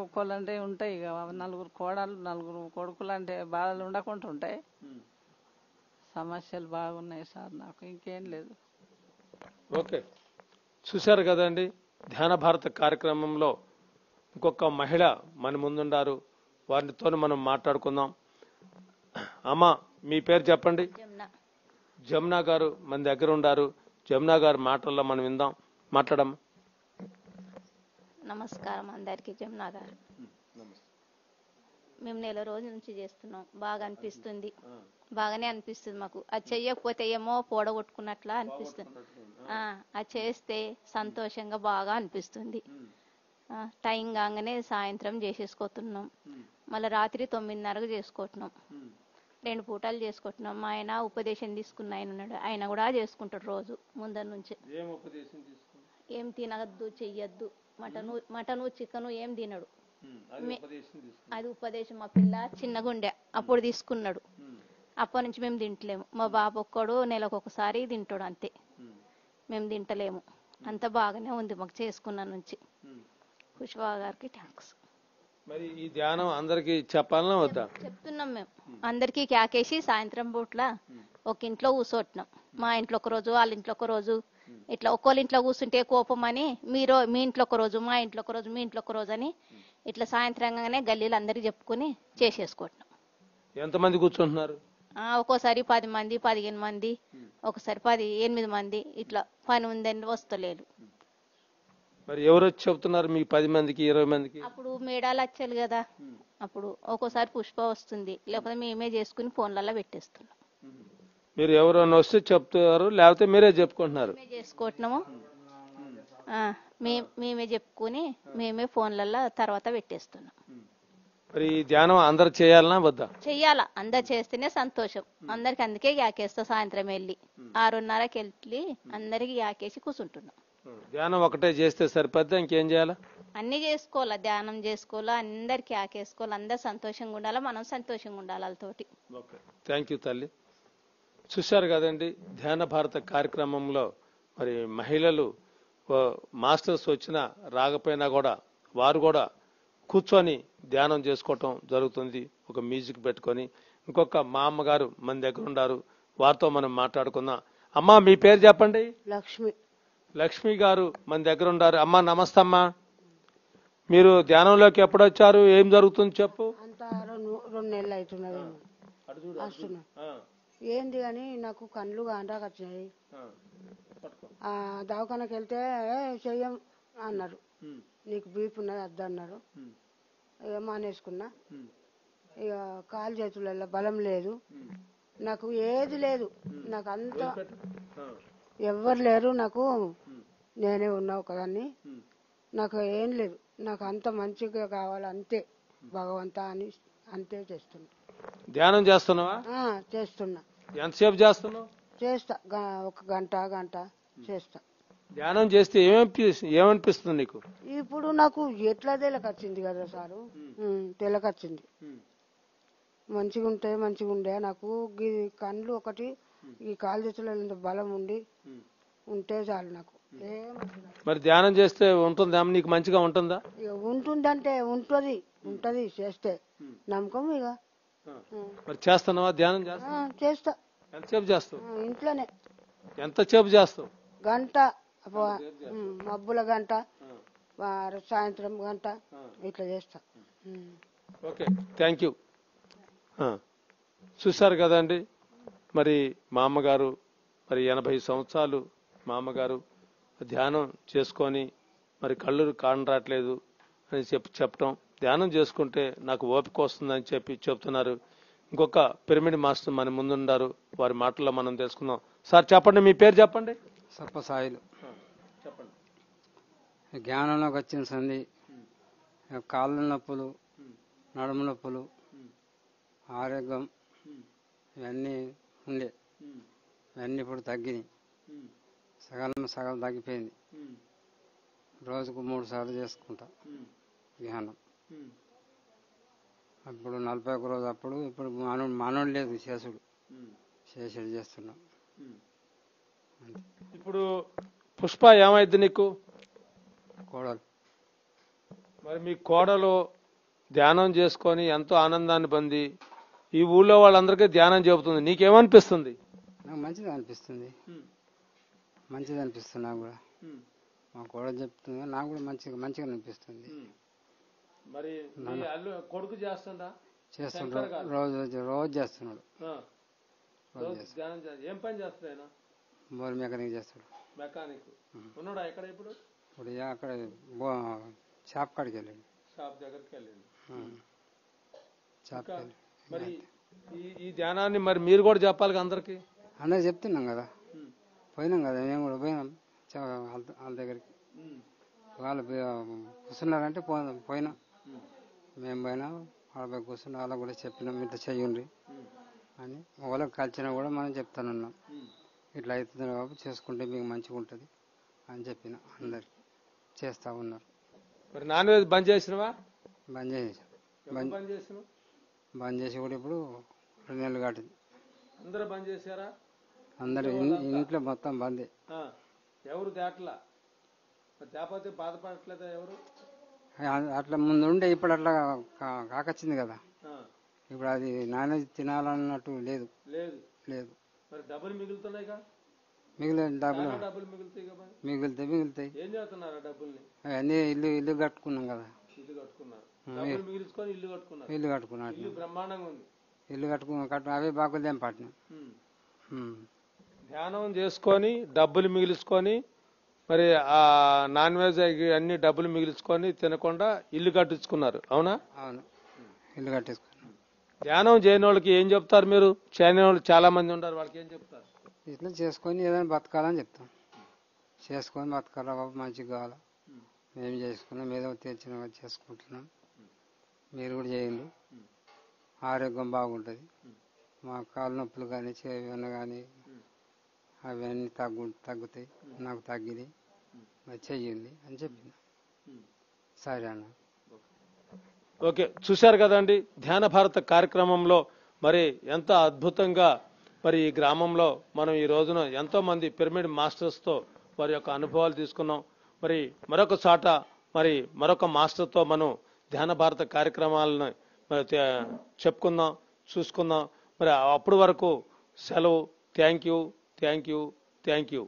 ఒక్కోళ్ళు అంటే ఉంటాయి. ఇక నలుగురు కోడలు నలుగురు కొడుకులు అంటే బాధలు ఉండకుండా ఉంటాయి. సమస్యలు బాగున్నాయి సార్ నాకు, ఇంకేం లేదు. ఓకే, చూశారు కదండి. ధ్యాన భారత కార్యక్రమంలో ఇంకొక మహిళ మన ముందుండారు, వారితో మనం మాట్లాడుకుందాం. అమ్మ మీ పేరు చెప్పండి. జమునా గారు మన దగ్గర ఉండారు. జమునా గారు మాటల్లో మనం విందాం. మాట్లాడమ్మా. నమస్కారం అందరికి. జమునా గారు, మేము నెల రోజుల నుంచి చేస్తున్నాం. బాగా అనిపిస్తుంది, బాగానే అనిపిస్తుంది మాకు. అది చెయ్యకపోతే ఏమో పోడగొట్టుకున్నట్లా అనిపిస్తుంది. అది చేస్తే సంతోషంగా బాగా అనిపిస్తుంది. టైం కాగానే సాయంత్రం చేసేసుకుంటున్నాం, మళ్ళీ రాత్రి 9:30కు చేసుకుంటున్నాం. 2 పూటలు చేసుకుంటున్నాం. మా ఆయన ఉపదేశం తీసుకున్న ఆయన ఉన్నాడు, ఆయన కూడా చేసుకుంటాడు రోజు ముందర నుంచి. ఏం తినద్దు, చెయ్యొద్దు, మటను చికెను ఏం తినడు. అది ఉపదేశం. మా పిల్ల చిన్నగుండె అప్పుడు తీసుకున్నాడు, అప్పటి నుంచి మేము తింటలేము. మా బాబు ఒక్కడు నెలకు ఒకసారి తింటాడు, అంతే. మేము తింటలేము. అంత బాగానే ఉంది మాకు చేసుకున్న నుంచి. పుష్ప గారికి థ్యాంక్స్. మరి ఈ ధ్యానం అందరికి చెప్పాలన్నా వద్దా? చెప్తున్నాం మేము అందరికి. క్యాకేసి సాయంత్రం పూట్ల ఒక ఇంట్లో కూర్చోట్టినాం. మా ఇంట్లో ఒక రోజు, వాళ్ళ ఇంట్లో ఒక రోజు, ఇట్లా ఒక్కోళ్ళ ఇంట్లో కూర్చుంటే కోపం అని మీ ఇంట్లో ఒక రోజు, మా ఇంట్లో ఒక రోజు, మీ ఇంట్లో ఒక రోజు అని ఇట్లా సాయంత్రంగానే గల్లీలు అందరికి చెప్పుకొని చేసేసుకుంటున్నాం. ఎంతమంది కూర్చుంటున్నారు? ఒక్కోసారి 10 మంది, 15 మంది, ఒకసారి 8 మంది. ఇట్లా పని ఉందని వస్తలేదు. మరి ఎవరు వచ్చి చెప్తున్నారు మీకు? 10 మందికి 20 మందికి? అప్పుడు మేడాలు వచ్చారు కదా, అప్పుడు ఒక్కోసారి పుష్ప వస్తుంది, లేకపోతే మేమే చేసుకుని ఫోన్లలో పెట్టేస్తున్నాం. మీరు ఎవరైనా వస్తే చెప్తారు, లేకపోతే మీరే చెప్పుకుంటున్నారు? మేమే చేసుకుంటున్నాము, మేమే చెప్పుకుని మేమే ఫోన్లలో తర్వాత పెట్టేస్తున్నాం. మరి ఈ ధ్యానం అందరు చేయాలన్నా వద్దా? చెయ్యాలా, అందరు చేస్తేనే సంతోషం అందరికి. అందుకే యాకేస్తా సాయంత్రం వెళ్ళి 6:30కి వెళ్ళి అందరికి యాకేసి కూర్చుంటున్నాం. ధ్యానం ఒకటే చేస్తే సరిపోద్దా? ఇంకేం చేయాలా? అన్ని చేసుకోవాలా, ధ్యానం చేసుకోవాలా, అందరికి యాకేసుకోవాలి. అందరు సంతోషంగా ఉండాలా, మనం సంతోషంగా ఉండాలి వాళ్ళతోటి. థ్యాంక్ యూ తల్లి. చూశారు కదండి, ధ్యాన భారత కార్యక్రమంలో మరి మహిళలు మాస్టర్స్ వచ్చినా రాకపోయినా కూడా వారు కూడా కూర్చొని ధ్యానం చేసుకోవటం జరుగుతుంది, ఒక మ్యూజిక్ పెట్టుకొని. ఇంకొక మా అమ్మగారు మన దగ్గర ఉన్నారు, వారితో మనం మాట్లాడుకుందాం. అమ్మా మీ పేరు చెప్పండి. లక్ష్మి. లక్ష్మి గారు మన దగ్గర ఉన్నారు. అమ్మా నమస్తే అమ్మా. మీరు ధ్యానంలోకి ఎప్పుడు వచ్చారు? ఏం జరుగుతుంది చెప్పు. అంతా 2 నెలలు అవుతున్నది వస్తున్నా. ఏంది అని నాకు కళ్ళు గాండ్రాకు వచ్చినాయి. దవాఖానకి వెళ్తే చెయ్యం అన్నారు, నీకు బీపీ ఉన్నది వద్దన్నారు. ఇక మానేసుకున్నా. ఇక కాలు చేతులలో బలం లేదు, నాకు ఏది లేదు, నాకు అంత ఎవ్వరు లేరు, నాకు నేనే ఉన్నా ఒకదాన్ని. నాకు ఏం లేదు, నాకు అంత మంచిగా కావాలి అంతే భగవంతా అని అంతే చేస్తున్నా. ధ్యానం చేస్తున్నావా? చేస్తున్నా. ఎంతసేపు చేస్తున్నావు? చేస్తా, 1 గంట చేస్తా. ధ్యానం చేస్తే ఏమనిపిస్తుంది నీకు? ఇప్పుడు నాకు ఎట్లా తెలకొచ్చింది కదా సారు, తెలకొచ్చింది. మంచిగా ఉండే నాకు ఈ కళ్ళు ఒకటి, ఈ కాలు చేతులలో బలం ఉంటే చాలు నాకు. మరి ధ్యానం చేస్తే ఉంటుందా నీకు? మంచిగా ఉంటుందా? ఇక ఉంటుందంటే ఉంటది చేస్తే నమ్మకం. ఇక మరి చేస్తున్నావా ధ్యానం? చేస్తా. ఎంతసేపు చేస్తావు? ఇంట్లోనే. ఎంతసేపు చేస్తావు? గంట, మబ్బుల గంట, సాయంత్రం గంట ఇట్లా చేస్తా. Okay, thank you. చూశారు కదండి, మరి మా అమ్మగారు మరి 80 సంవత్సరాలు మా అమ్మగారు ధ్యానం చేసుకొని మరి కళ్ళు కానరాట్లేదు అని చెప్పటం, ధ్యానం చేసుకుంటే నాకు ఓపిక వస్తుందని చెప్తున్నారు. ఇంకొక పిరమిడ్ మాస్టర్ మన ముందున్నారు, వారి మాటల్లో మనం తెలుసుకుందాం. సార్ చెప్పండి, మీ పేరు చెప్పండి. సర్పసాయిలు. చెప్పండి. జ్ఞానంలోకి వచ్చిన సంది కాళ్ళ నొప్పులు, నడుము నొప్పులు, ఆరోగ్యం ఇవన్నీ ఉండే అవన్నీ ఇప్పుడు తగ్గినాయి, సగం తగ్గిపోయింది. రోజుకు 3 సార్లు చేసుకుంటా ధ్యానం. అప్పుడు 41 రోజు అప్పుడు, ఇప్పుడు మానవుడు లేదు చేసుడు, చేసేది చేస్తున్నాం. ఇప్పుడు పుష్ప ఏమైంది నీకు? కోడలు. మరి మీ కోడలు ధ్యానం చేసుకొని ఎంతో ఆనందాన్ని పొంది ఈ ఊళ్ళో వాళ్ళందరికీ ధ్యానం చెబుతుంది, నీకేమనిపిస్తుంది? నాకు మంచిది అనిపిస్తుంది, నాకు కూడా. మా కోడలు చెప్తుంది, నాకు కూడా మంచిగా అనిపిస్తుంది. మరి కొడుకు చేస్తుందా? చేస్తున్నాడు, రోజు చేస్తున్నాడు. ఏం పని చేస్తాడు ఆయన? బోర్ మెకానిక్ చేస్తాడు. మెకానిక్ ఉన్నాడా ఎక్కడ ఇప్పుడు? ఇప్పుడు అక్కడ షాప్ కాడికి వెళ్ళండి, షాప్ దగ్గరికి వెళ్ళండి. షాప్ మరి ఈ ధ్యానాన్ని మరి మీరు కూడా చెప్పాలి అందరికి. అందరూ చెప్తున్నాం కదా, పోయినాం కదా, మేము కూడా పోయినాం వాళ్ళ దగ్గరికి. వాళ్ళు కూర్చున్నారంటే పోయినా, మేము పోయినా వాళ్ళ పోయి కూర్చున్నా, వాళ్ళకి కూడా చెప్పినాం ఇట్లా చెయ్యండి అని. వాళ్ళకి కలిసినా కూడా మనం చెప్తానున్నాం, ఇట్లా అవుతుంది బాబు, చేసుకుంటే మీకు మంచిగా ఉంటుంది అని చెప్పిన. అందరికి చేస్తా ఉన్నారు. మరి నాన్ వెజ్ బంద్ చేసినవా? బంద్ చేసాం. బంద్ చేసి కూడా ఇప్పుడు 2 నెలలు కాటింది. అందరూ బంద్ చేశారా? అందరు ఇంట్లో మొత్తం బందే. ఎవరు దాట్లా తేపోతే బాధపడట్లేదా ఎవరు? అట్లా ముందు ఉండే, ఇప్పుడు అట్లా కాకొచ్చింది కదా, ఇప్పుడు అది నాన్ వెజ్ తినాలన్నట్టు లేదు. మరి డబ్బులు మిగులుతున్నాయిగా? మిగిలిన డబ్బులు మిగులుతాయి. ఏం చేస్తున్నారు డబ్బుల్ని? అన్నీ ఇల్లు కట్టుకున్నాం కదా, ఇల్లు కట్టుకున్నారు. బ్రహ్మాండంగా ఉంది. ఇల్లు కట్టుకున్నాం, అవే బాగులేం పట్టినాం. ధ్యానం చేసుకొని డబ్బులు మిగిల్చుకొని మరి ఆ నాన్ వెజ్ అన్ని డబ్బులు మిగిల్చుకొని తినకుండా ఇల్లు కట్టించుకున్నారు. అవునా? అవును, ఇల్లు కట్టించుకున్నాం. ధ్యానం చేయని వాళ్ళకి ఏం చెప్తారు మీరు? చేయని వాళ్ళు చాలా మంది ఉంటారు, వాళ్ళకి ఏం చెప్తారు? ఇట్లా చేసుకొని ఏదైనా బతకాలని చెప్తాం. చేసుకొని బతకాలా బాబు, మంచిగా కావాలా, మేము చేసుకున్నాం, ఏదో తెచ్చిన చేసుకుంటున్నాం, మీరు కూడా చేయండి, ఆరోగ్యం బాగుంటుంది. మా కాళ్ళ నొప్పులు కానీ చెవి కానీ అవన్నీ తగ్గుతాయి, నాకు తగ్గినాయి, మరి చెయ్యండి అని చెప్పిన. సరే అన్న. ఓకే, చూశారు కదండి ధ్యాన భారత కార్యక్రమంలో మరి ఎంత అద్భుతంగా మరి ఈ గ్రామంలో మనం ఈ రోజున ఎంతో మంది పిరమిడ్ మాస్టర్స్తో వారి యొక్క అనుభవాలు తీసుకున్నాం. మరి మరొక చోట మరి మరొక మాస్టర్తో మనం ధ్యాన భారత కార్యక్రమాలను మరి చెప్పుకుందాం, చూసుకుందాం. మరి అప్పటి వరకు సెలవు. Thank you.